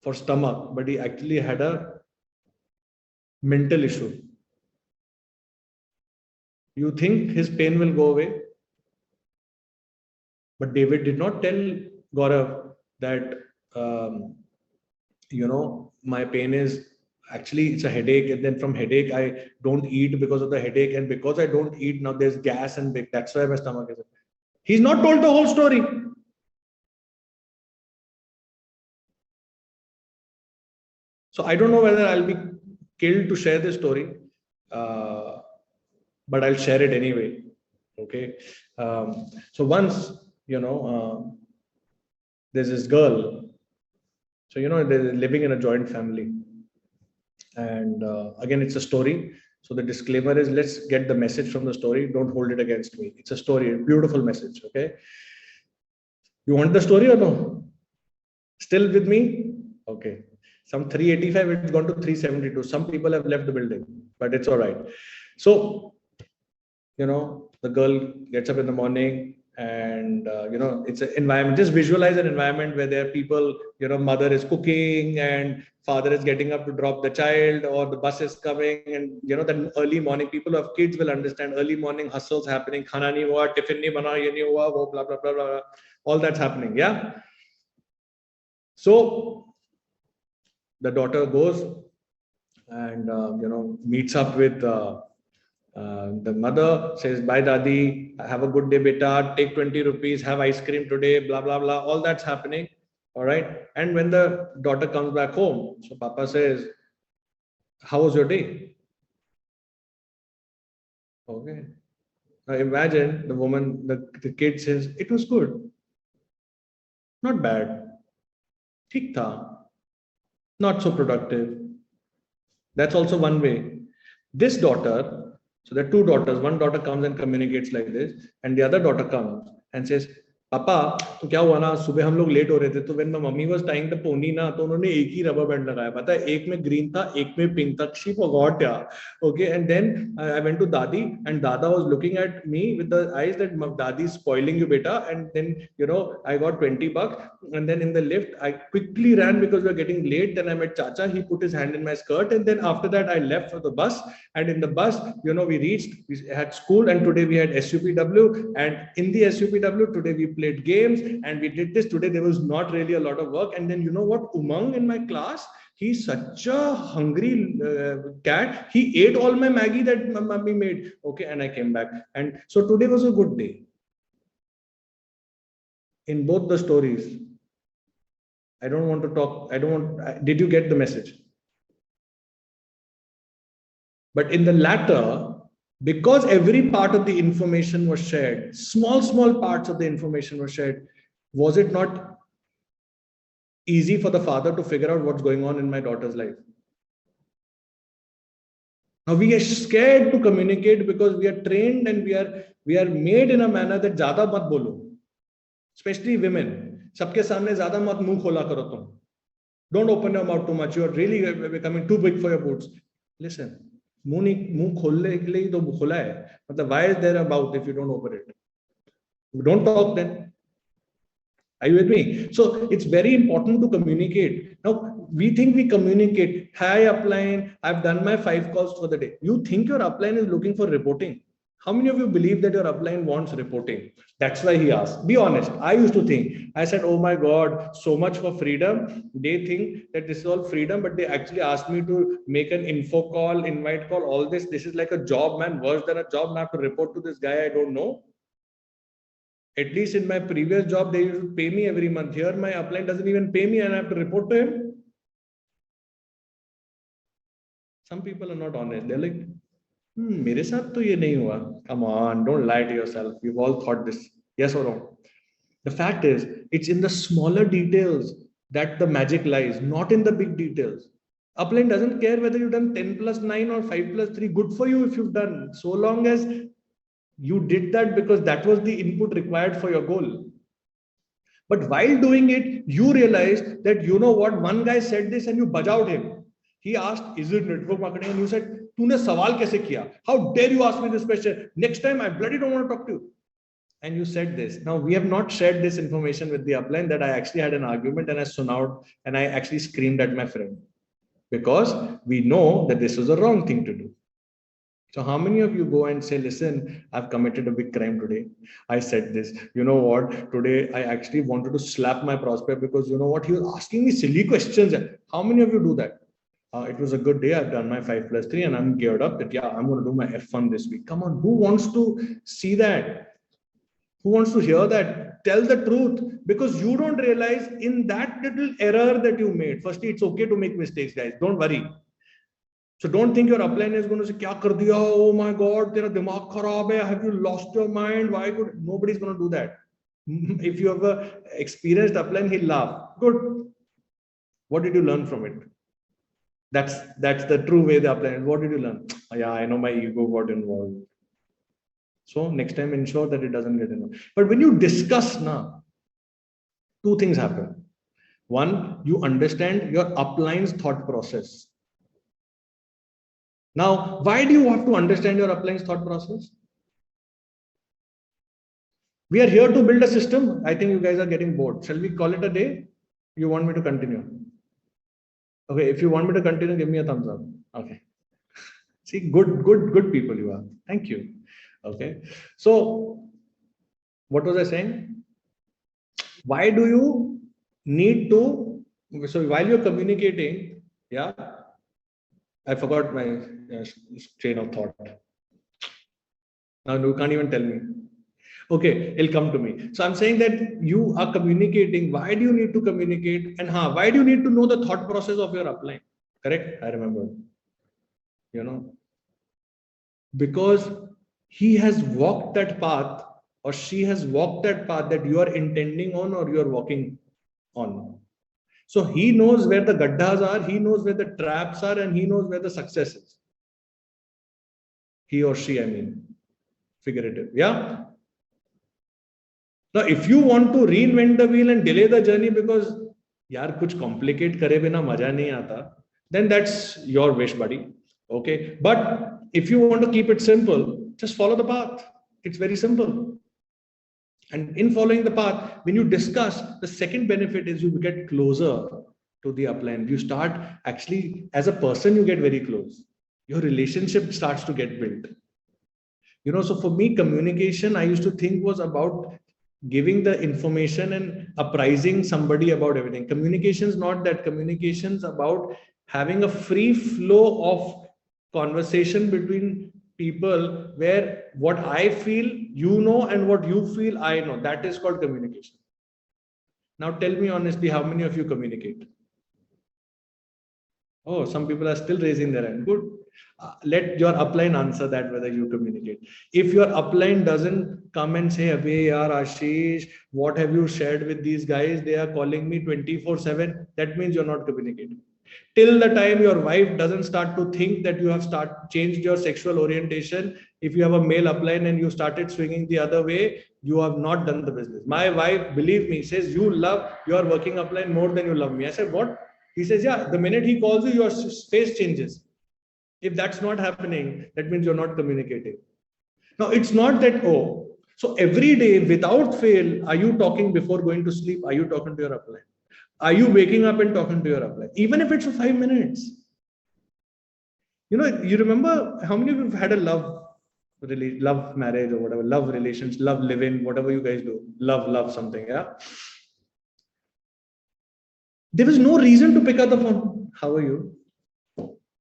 for stomach, but he actually had a mental issue. You think his pain will go away? But David did not tell Gaurav that, my pain is actually it's a headache, and then from headache I don't eat because of the headache, and because I don't eat now there's gas and that's why my stomach is. He's not told the whole story. So I don't know whether I'll be killed to share this story, but I'll share it anyway. Okay. So once, there's this girl. So, they're living in a joint family. And again, it's a story. So the disclaimer is, let's get the message from the story. Don't hold it against me. It's a story, a beautiful message. Okay. You want the story or no? Still with me? Okay. Some 385, it's gone to 372. Some people have left the building, but it's all right. So, the girl gets up in the morning and, it's an environment. Just visualize an environment where there are people, mother is cooking and father is getting up to drop the child, or the bus is coming, and, the early morning, people who have kids will understand early morning hustles happening. Khana nahi hua, tiffin nahi bana, ye nahi hua, wo blah, blah, blah, blah. All that's happening. Yeah. So the daughter goes and, meets up with the mother, says, bye Dadi, have a good day beta, take 20 rupees, have ice cream today, blah, blah, blah. All that's happening. All right. And when the daughter comes back home, so Papa says, how was your day? Okay. Now imagine the woman, the kid says, it was good. Not bad. Thik tha. Not so productive. That's also one way. This daughter, so there are two daughters. One daughter comes and communicates like this, and the other daughter comes and says, Papa, तो क्या हुआ ना, सुबह हम लोग late हो रहे थे, तो when my mummy was tying the pony ना, तो उन्होंने एक ही rubber band लगाया, पता है, एक में green था, एक में pink था. She forgot, yeah. Okay, and then I went to Dadi, and Dada was looking at me with the eyes that Dadi is spoiling you, beta. And then, I got $20, and then in the lift, I quickly ran because we were getting late. Then I met Chacha, he put his hand in my skirt, and then after that, I left for the bus. And in the bus, we had school, and today we had SUPW, and in the SUPW, today we played games and we did this. Today there was not really a lot of work. And then you know what, Umang in my class, he's such a hungry cat. He ate all my Maggie that my mummy made. Okay, and I came back, and so today was a good day. In both the stories, I don't want to talk. Did you get the message? But in the latter, because every part of the information was shared, small parts of the information were shared, was it not easy for the father to figure out what's going on in my daughter's life? Now we are scared to communicate because we are trained and we are made in a manner that ज़्यादा मत बोलो, especially women. सबके सामने ज़्यादा मत मुंह खोला करो तुम. Don't open your mouth too much. You are really becoming too big for your boots. Listen. मुंह खोलने के लिए तो खोला है, मतलब why is there a mouth if you don't open it? You don't talk then. Are you with me? So it's very important to communicate. Now, we think we communicate. Hi, upline, I've done my 5 calls for the day. You think your upline is looking for reporting? How many of you believe that your upline wants reporting? That's why he asked. Be honest. I used to think, I said, oh my God, so much for freedom. They think that this is all freedom, but they actually asked me to make an info call, invite call, all this. This is like a job, man, worse than a job. I have to report to this guy I don't know. At least in my previous job, they used to pay me every month. Here, my upline doesn't even pay me and I have to report to him. Some people are not honest. They're like, मेरे साथ तो ये नहीं हुआ. Come on, don't lie to yourself. We've all thought this. Yes or no? The fact is, it's in the smaller details that the magic lies, not in the big details. Upline doesn't care whether you've done 10 plus 9 or 5 plus 3. Good for you if you've done. So long as you did that because that was the input required for your goal. But while doing it, you realized that, you know what, one guy said this and you bajawed him. He asked, is it network marketing? And you said, तूने सवाल कैसे किया? How dare you ask me this question? Next time I bloody don't want to talk to you. And you said this. Now, we have not shared this information with the upline that I actually had an argument and I spun out and I actually screamed at my friend. Because we know that this was a wrong thing to do. So how many of you go and say, listen, I've committed a big crime today. I said this. You know what? Today, I actually wanted to slap my prospect because you know what? He was asking me silly questions. How many of you do that? It was a good day. I've done my 5 plus 3 and I'm geared up that, yeah, I'm going to do my F1 this week. Come on. Who wants to see that? Who wants to hear that? Tell the truth, because you don't realize in that little error that you made. Firstly, it's okay to make mistakes, guys. Don't worry. So don't think your upline is going to say, "Kya kar diya? Oh my God, tera dimag kharab hai. Have you lost your mind? Why could?" Nobody's going to do that. If you have a experienced upline, he'll laugh. Good. What did you learn from it? That's the true way the upline is. What did you learn? Oh, yeah, I know my ego got involved. So next time, ensure that it doesn't get involved. But when you discuss now, 2 things happen. One, you understand your upline's thought process. Now, why do you have to understand your upline's thought process? We are here to build a system. I think you guys are getting bored. Shall we call it a day? You want me to continue? Okay, if you want me to continue, give me a thumbs up. Okay. See, good people you are. Thank you. Okay. So, what was I saying? Why do you need to? So, while you're communicating, yeah, I forgot my train of thought. Now you can't even tell me. Okay, it'll come to me. So I'm saying that you are communicating. Why do you need to communicate? And why do you need to know the thought process of your upline? Correct? I remember. You know, because he has walked that path or she has walked that path that you are intending on or you are walking on. So he knows where the gaddhas are, he knows where the traps are, and he knows where the success is. He or she, I mean, figurative. Yeah. Now, if you want to reinvent the wheel and delay the journey because yaar kuch complicate kare bina maja nahi aata, then that's your wish, buddy. Okay. But if you want to keep it simple, just follow the path. It's very simple. And in following the path, when you discuss, the second benefit is you get closer to the upline. You start actually, as a person, you get very close. Your relationship starts to get built. You know, so for me, communication, I used to think was about giving the information and apprising somebody about everything. Communication is not that. Communication is about having a free flow of conversation between people where what I feel, you know, and what you feel, I know. That is called communication. Now tell me honestly, how many of you communicate? Oh, some people are still raising their hand. Good. Let your upline answer that whether you communicate. If your upline doesn't come and say, "Abhi yaar Ashish, what have you shared with these guys? They are calling me 24/7." That means you're not communicating. Till the time your wife doesn't start to think that you have changed your sexual orientation, if you have a male upline and you started swinging the other way, you have not done the business. My wife, believe me, says you love your working upline more than you love me. I said, what? He says, yeah, the minute he calls you, your face changes. If that's not happening, that means you're not communicating. Now, it's not that, oh, So every day, without fail, are you talking before going to sleep? Are you talking to your upline? Are you waking up and talking to your upline? Even if it's for 5 minutes. You know, you remember how many of you have had a love marriage or whatever, love relations, love living, whatever you guys do, love something, yeah? There was no reason to pick up the phone. How are you?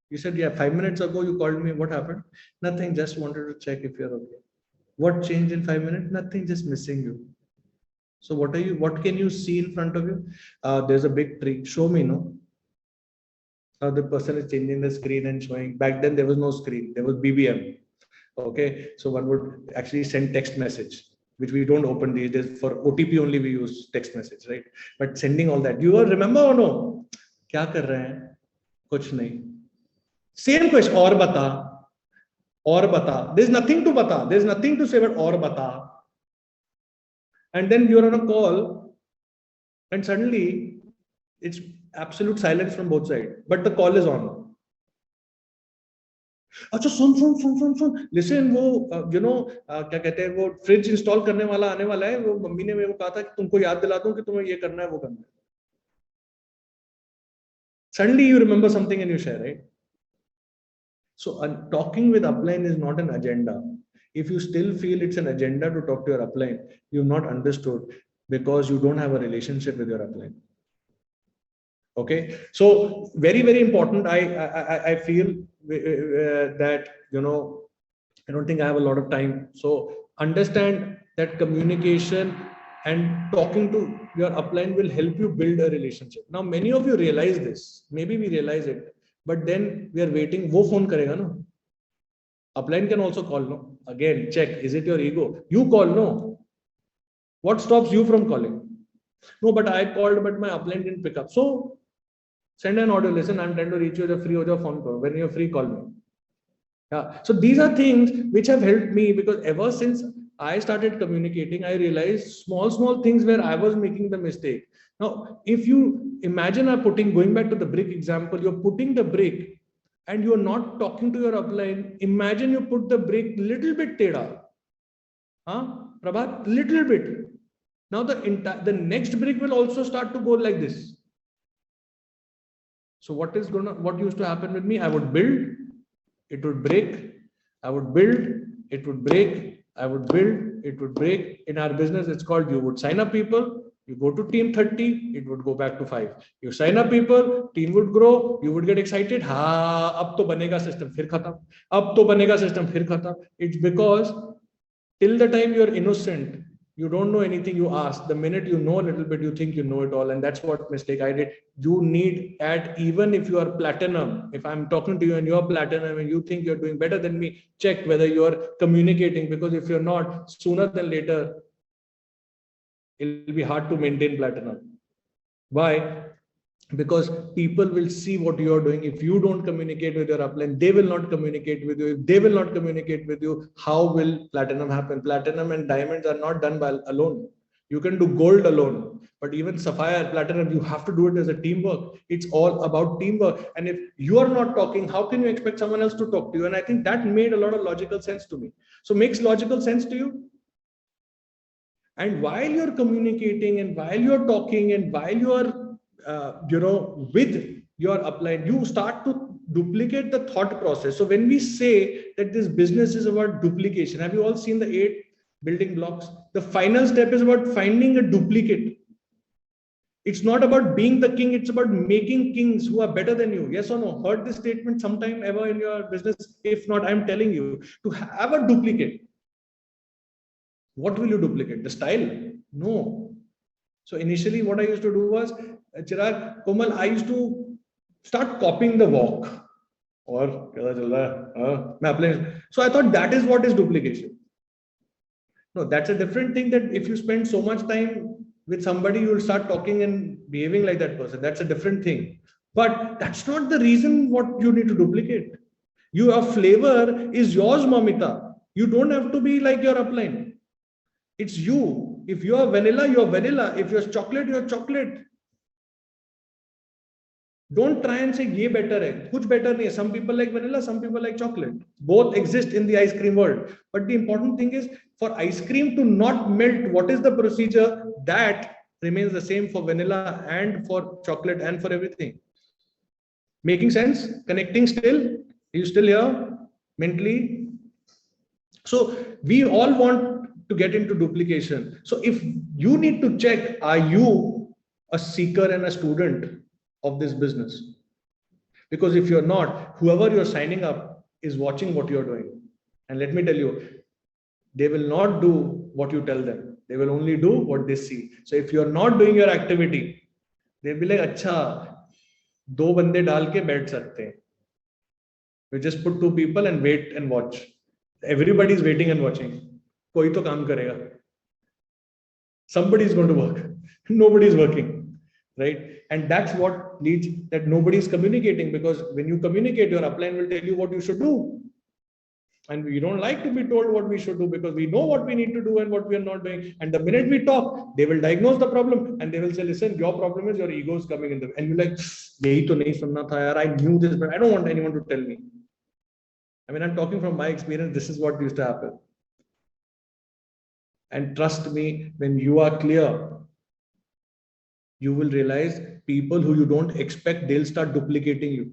You said, yeah, 5 minutes ago you called me. What happened? Nothing, just wanted to check if you're okay. What changed in 5 minutes? Nothing, just missing you. So what can you see in front of you? There's a big tree. Show me, no? The person is changing the screen and showing. Back then there was no screen, there was BBM. Okay, so one would actually send text message, which we don't open these days. For OTP only we use text message, right? But sending all that, you all remember or no? Kya kar rahe hain? Kuch nahi. Same question, aur bata. There's nothing to bata. There's nothing to say but aur bata. And then you're on a call, and suddenly it's absolute silence from both sides, but the call is on. अच्छा सुन listen वो क्या कहते हैं वो fridge install करने वाला आने वाला है, वो मम्मी ने मेरे को कहा था कि तुमको याद दिला दूं कि तुम्हें ये करना है वो करना है. Suddenly you remember something and you share, right? So talking with upline is not an agenda. If you still feel it's an agenda to talk to your upline, you've not understood, because you don't have a relationship with your upline. Okay, so very important. I feel that I don't think I have a lot of time. So understand that communication and talking to your upline will help you build a relationship. Now many of you realize this. Maybe we realize it, but then we are waiting. Wo phone karega no? Upline can also call, no? Again, check. Is it your ego? You call, no? What stops you from calling? No, but I called, but my upline didn't pick up. So send an audio. Listen, I'm trying to reach you. You're free or phone call. When you're free, call me. Yeah. So these are things which have helped me, because ever since I started communicating, I realized small things where I was making the mistake. Now, if you imagine going back to the brick example, you're putting the brick and you're not talking to your upline. Imagine you put the brick little bit teda. Prabhat, little bit. Now the next brick will also start to go like this. So what used to happen with me? I would build, it would break. I would build, it would break. I would build, it would break. In our business, it's called, you would sign up people, you go to team 30, it would go back to 5. You sign up people, team would grow, you would get excited. Ab to banega system, fir khatam. Ab to banega system, fir khatam. It's because till the time you're innocent, you don't know anything, you ask. The minute you know a little bit, you think you know it all. And that's what mistake I did. You need even if you are platinum, if I'm talking to you and you're platinum and you think you're doing better than me, check whether you're communicating, because if you're not, sooner than later, it'll be hard to maintain platinum. Why? Because people will see what you're doing. If you don't communicate with your upline, they will not communicate with you. If they will not communicate with you, how will platinum happen? Platinum and diamonds are not done by alone. You can do gold alone, but even sapphire, platinum, you have to do it as a teamwork. It's all about teamwork. And if you are not talking, how can you expect someone else to talk to you? And I think that made a lot of logical sense to me. So makes logical sense to you? And while you're communicating and while you're talking and while you're with your upline, you start to duplicate the thought process. So when we say that this business is about duplication, have you all seen the 8 building blocks? The final step is about finding a duplicate. It's not about being the king, it's about making kings who are better than you. Yes or no? Heard this statement sometime ever in your business? If not, I'm telling you, to have a duplicate. What will you duplicate? The style? No. So initially what I used to do was, Chirag, Komal, I used to start copying the walk. So I thought that is what is duplication. No, that's a different thing, that if you spend so much time with somebody, you will start talking and behaving like that person. That's a different thing. But that's not the reason what you need to duplicate. Your flavor is yours, Mamita. You don't have to be like your upline. It's you. If you are vanilla, you're vanilla. If you're chocolate, you're chocolate. Don't try and say ye better hai. Kuch better nahi hai. Some people like vanilla, some people like chocolate. Both exist in the ice cream world. But the important thing is for ice cream to not melt, what is the procedure? That remains the same for vanilla and for chocolate and for everything. Making sense? Connecting still? Are you still here? Mentally? So we all want to get into duplication. So if you need to check, are you a seeker and a student of this business? Because if you're not, whoever you're signing up is watching what you're doing. And let me tell you, they will not do what you tell them. They will only do what they see. So if you're not doing your activity, they'll be like, अच्छा, दो बंदे डाल के बैठ सकते हैं. We just put two people and wait and watch. Everybody is waiting and watching. कोई तो काम करेगा. Somebody is going to work. Nobody is working, right? And that's what leads that nobody is communicating, because when you communicate, your upline will tell you what you should do. And we don't like to be told what we should do, because we know what we need to do and what we are not doing. And the minute we talk, they will diagnose the problem and they will say, listen, your problem is your ego is coming in the, and you're like, yahi to nahi sunna tha yaar, I knew this, but I don't want anyone to tell me. I mean, I'm talking from my experience. This is what used to happen. And trust me, when you are clear, you will realize people who you don't expect, they'll start duplicating you.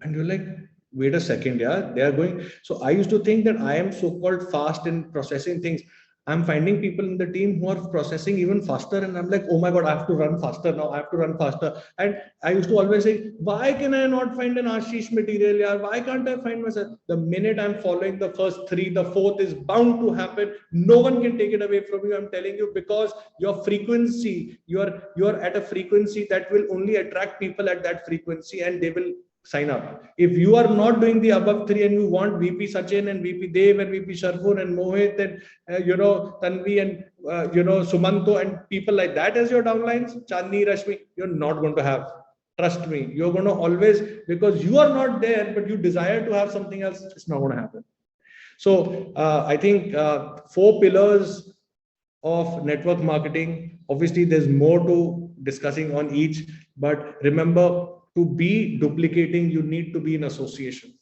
And you're like, wait a second, yeah, they are going. So I used to think that I am so-called fast in processing things. I'm finding people in the team who are processing even faster, and I'm like, oh my God, I have to run faster now. I have to run faster. And I used to always say, why can I not find an Ashish material? Yeah? Why can't I find myself? The minute I'm following the first three, the fourth is bound to happen. No one can take it away from you. I'm telling you, because your frequency, you're at a frequency that will only attract people at that frequency, and they will sign up. If you are not doing the above three and you want VP Sachin and VP Dev and VP Sharfun and Mohit and Tanvi and Sumanto and people like that as your downlines, Chandni, Rashmi, you're not going to have. Trust me, you're going to always, because you are not there, but you desire to have something else, it's not going to happen. So I think 4 pillars of network marketing. Obviously, there's more to discussing on each, but remember, to be duplicating, you need to be in association.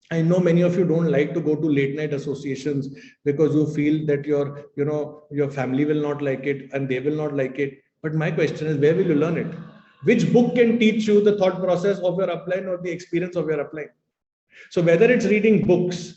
I know many of you don't like to go to late night associations because you feel that your family will not like it and they will not like it. But my question is, where will you learn it? Which book can teach you the thought process of your upline or the experience of your upline? So whether it's reading books,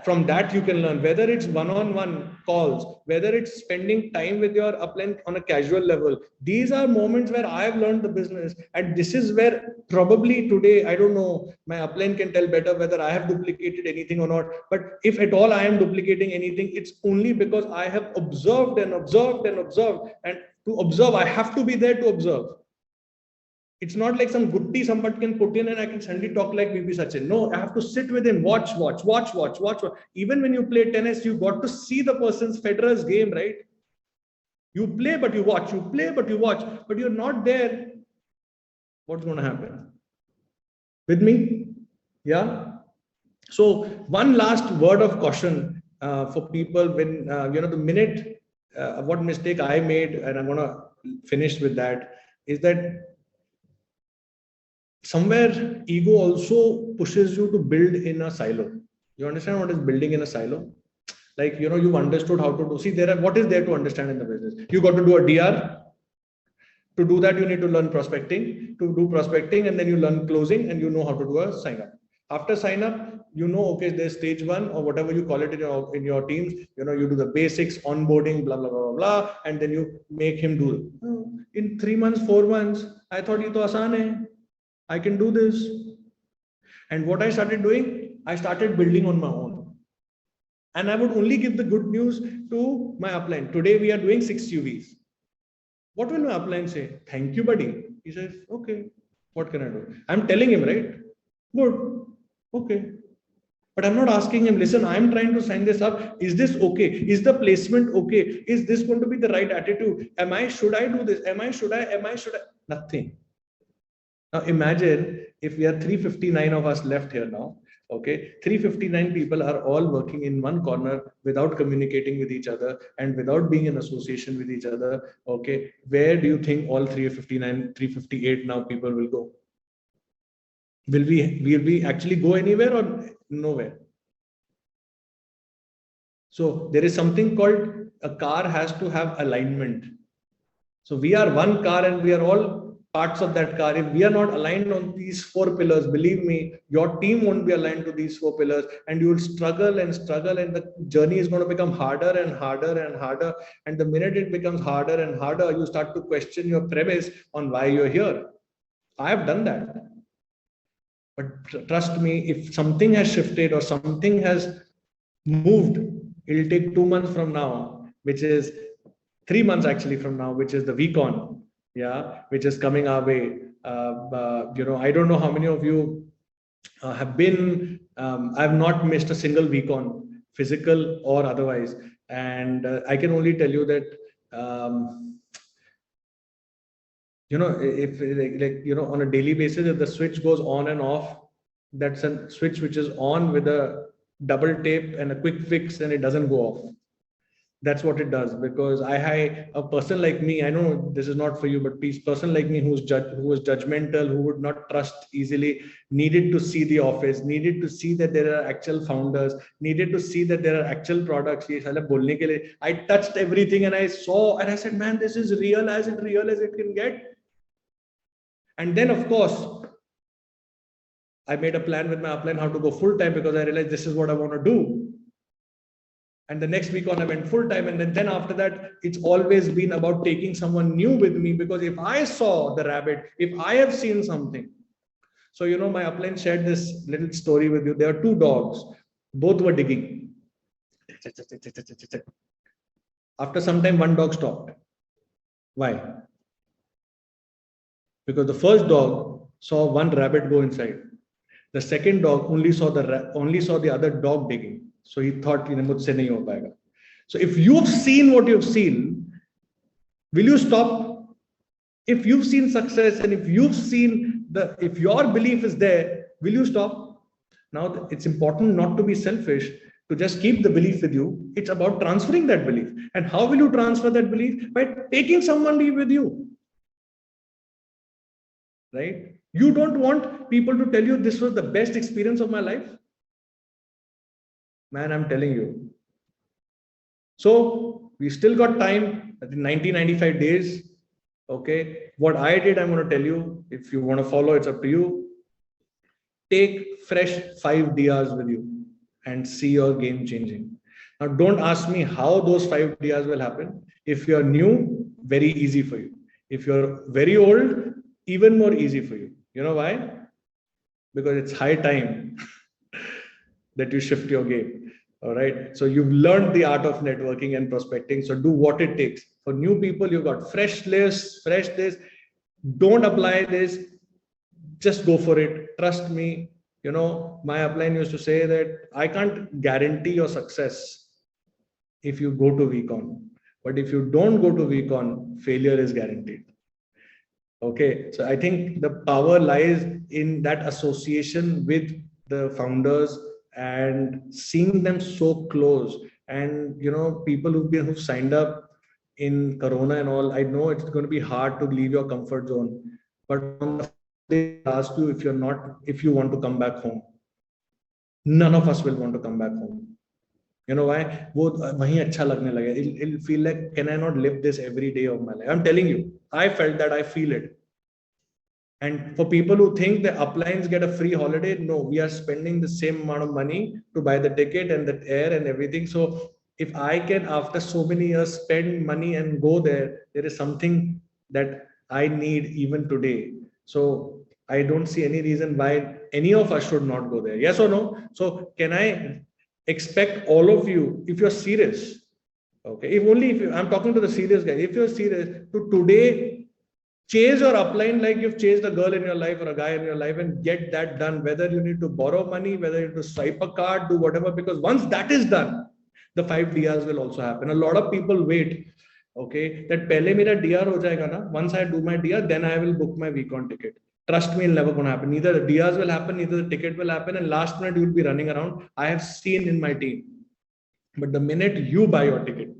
from that you can learn, whether it's one-on-one calls, whether it's spending time with your upline on a casual level. These are moments where I have learned the business, and this is where probably today, I don't know, my upline can tell better whether I have duplicated anything or not. But if at all I am duplicating anything, it's only because I have observed and observed and observed. And to observe, I have to be there to observe. It's not like some gutti somebody can put in and I can suddenly talk like VP Sachin. No, I have to sit with him, watch. Even when you play tennis, you got to see the person's Federer's game, right? You play, but you watch. You play, but you watch. But you're not there. What's going to happen? With me? Yeah? So one last word of caution for people when, the minute, what mistake I made, and I'm going to finish with that, is that somewhere ego also pushes you to build in a silo. You understand what is building in a silo? Like, you've understood how to do. See, what is there to understand in the business? You got to do a DR. To do that, you need to learn prospecting. To do prospecting, and then you learn closing, and you know how to do a sign up. After sign up, okay, there's stage 1 or whatever you call it in your teams. You do the basics, onboarding, blah blah blah blah, and then you make him do it. In 3 months, 4 months, I thought ye to aasan hai. I can do this. And what I started doing, I started building on my own. And I would only give the good news to my upline. Today we are doing 6 UVs. What will my upline say? Thank you, buddy. He says, okay, what can I do? I'm telling him, right? Good. Okay. But I'm not asking him, listen, I'm trying to sign this up. Is this okay? Is the placement okay? Is this going to be the right attitude? Should I do this? Should I? Nothing. Now imagine if we are 359 of us left here now, okay, 359 people are all working in one corner without communicating with each other and without being in association with each other, okay, where do you think all 359, 358 now people will go? Will we actually go anywhere or nowhere? So there is something called a car has to have alignment. So we are one car and we are all parts of that car. If we are not aligned on these four pillars, believe me, your team won't be aligned to these four pillars, and you will struggle and struggle, and the journey is going to become harder and harder and harder. And the minute it becomes harder and harder, you start to question your premise on why you're here. I have done that. But trust me, if something has shifted or something has moved, it'll take 2 months from now, which is 3 months actually from now, which is the VCon, yeah, which is coming our way. I don't know how many of you have been. I've not missed a single VCon, physical or otherwise, and I can only tell you that. If on a daily basis, if the switch goes on and off, that's a switch which is on with a double tape and a quick fix, and it doesn't go off. That's what it does. Because a person like me, I know this is not for you, but a person like me who was judgmental, who would not trust easily, needed to see the office, needed to see that there are actual founders, needed to see that there are actual products. I touched everything and I saw and I said, man, this is real as it can get. And then, of course, I made a plan with my upline how to go full time, because I realized this is what I want to do. And the next week on, I went full time. And then after that, it's always been about taking someone new with me, because if I saw the rabbit, if I have seen something. So, my upline shared this little story with you. There are two dogs, both were digging. After some time, one dog stopped. Why? Because the first dog saw one rabbit go inside. The second dog only saw the other dog digging. So he thought, mujhse nahi ho payega. So if you've seen what you've seen, will you stop? If you've seen success and if your belief is there, will you stop? Now, it's important not to be selfish, to just keep the belief with you. It's about transferring that belief. And how will you transfer that belief? By taking someone with you. Right? You don't want people to tell you this was the best experience of my life. Man, I'm telling you. So we still got time, 90-95 days. Okay. What I did, I'm going to tell you. If you want to follow, it's up to you. Take fresh 5 DRs with you and see your game changing. Now, don't ask me how those 5 DRs will happen. If you're new, very easy for you. If you're very old, even more easy for you. You know why? Because it's high time that you shift your game. All right. So you've learned the art of networking and prospecting. So do what it takes. For new people, you've got fresh lists, fresh this. Don't apply this. Just go for it. Trust me. My upline used to say that I can't guarantee your success if you go to VCon. But if you don't go to VCon, failure is guaranteed. Okay, so I think the power lies in that association with the founders and seeing them so close. And people who've signed up in Corona and all, I know it's going to be hard to leave your comfort zone, but on the day they ask you if you want to come back home. None of us will want to come back home. You know why? It'll feel like, can I not live this every day of my life? I'm telling you, I felt that, I feel it. And for people who think the uplines get a free holiday, no, we are spending the same amount of money to buy the ticket and the air and everything. So if I can, after so many years, spend money and go there, there is something that I need even today. So I don't see any reason why any of us should not go there. Yes or no? So can I expect all of you, if you're serious, okay, I'm talking to the serious guy, if you're serious, to today chase your upline like you've chased a girl in your life or a guy in your life, and get that done, whether you need to borrow money, whether you need to swipe a card, do whatever, because once that is done, the 5 DRs will also happen. A lot of people wait, okay, that pehle mera DR ho jayega na, once I do my DR, then I will book my VCon ticket. Trust me, it's never going to happen. Neither the DRs will happen, neither the ticket will happen, and last minute you'll be running around. I have seen in my team. But the minute you buy your ticket,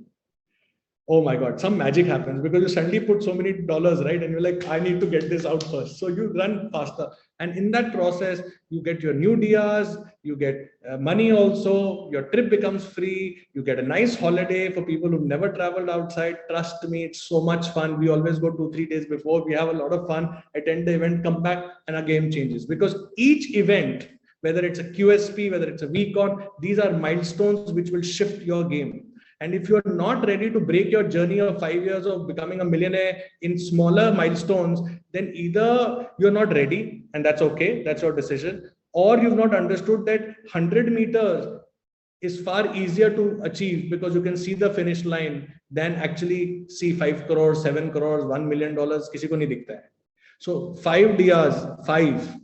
oh my God, some magic happens because you suddenly put so many dollars, right? And you're like, I need to get this out first. So you run faster. And in that process, you get your new dias, you get money also, your trip becomes free, you get a nice holiday for people who've never traveled outside. Trust me, it's so much fun. We always go 2-3 days before. We have a lot of fun, attend the event, come back, and our game changes. Because each event, whether it's a QSP, whether it's a VCon, these are milestones which will shift your game. And if you're not ready to break your journey of 5 years of becoming a millionaire in smaller milestones, then either you're not ready, and that's okay, that's your decision, or you've not understood that 100 meters is far easier to achieve because you can see the finish line than actually see 5 crores, 7 crores, $1 million. Kisi ko nahi dikhta hai. So 5 dias, 5,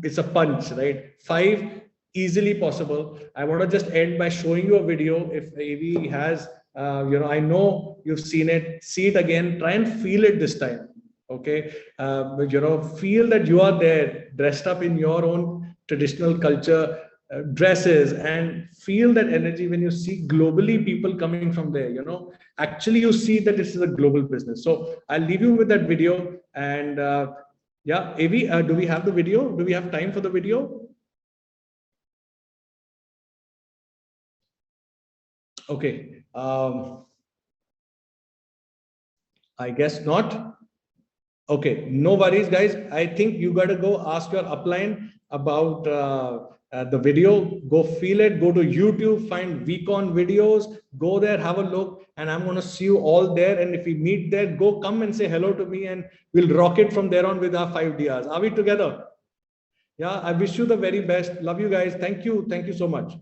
it's a punch, right? 5 easily possible. I want to just end by showing you a video. If AV has, I know you've seen it, see it again, try and feel it this time. Okay. Feel that you are there dressed up in your own traditional culture dresses, and feel that energy when you see globally people coming from there, actually you see that this is a global business. So I'll leave you with that video. And yeah, AV, do we have the video? Do we have time for the video? Okay. I guess not. Okay, no worries, guys. I think you got to go ask your upline about the video. Go feel it. Go to YouTube, find VCon videos. Go there, have a look, and I'm going to see you all there. And if we meet there, go come and say hello to me, and we'll rock it from there on with our 5 DRs. Are we together? Yeah, I wish you the very best. Love you guys. Thank you. Thank you so much.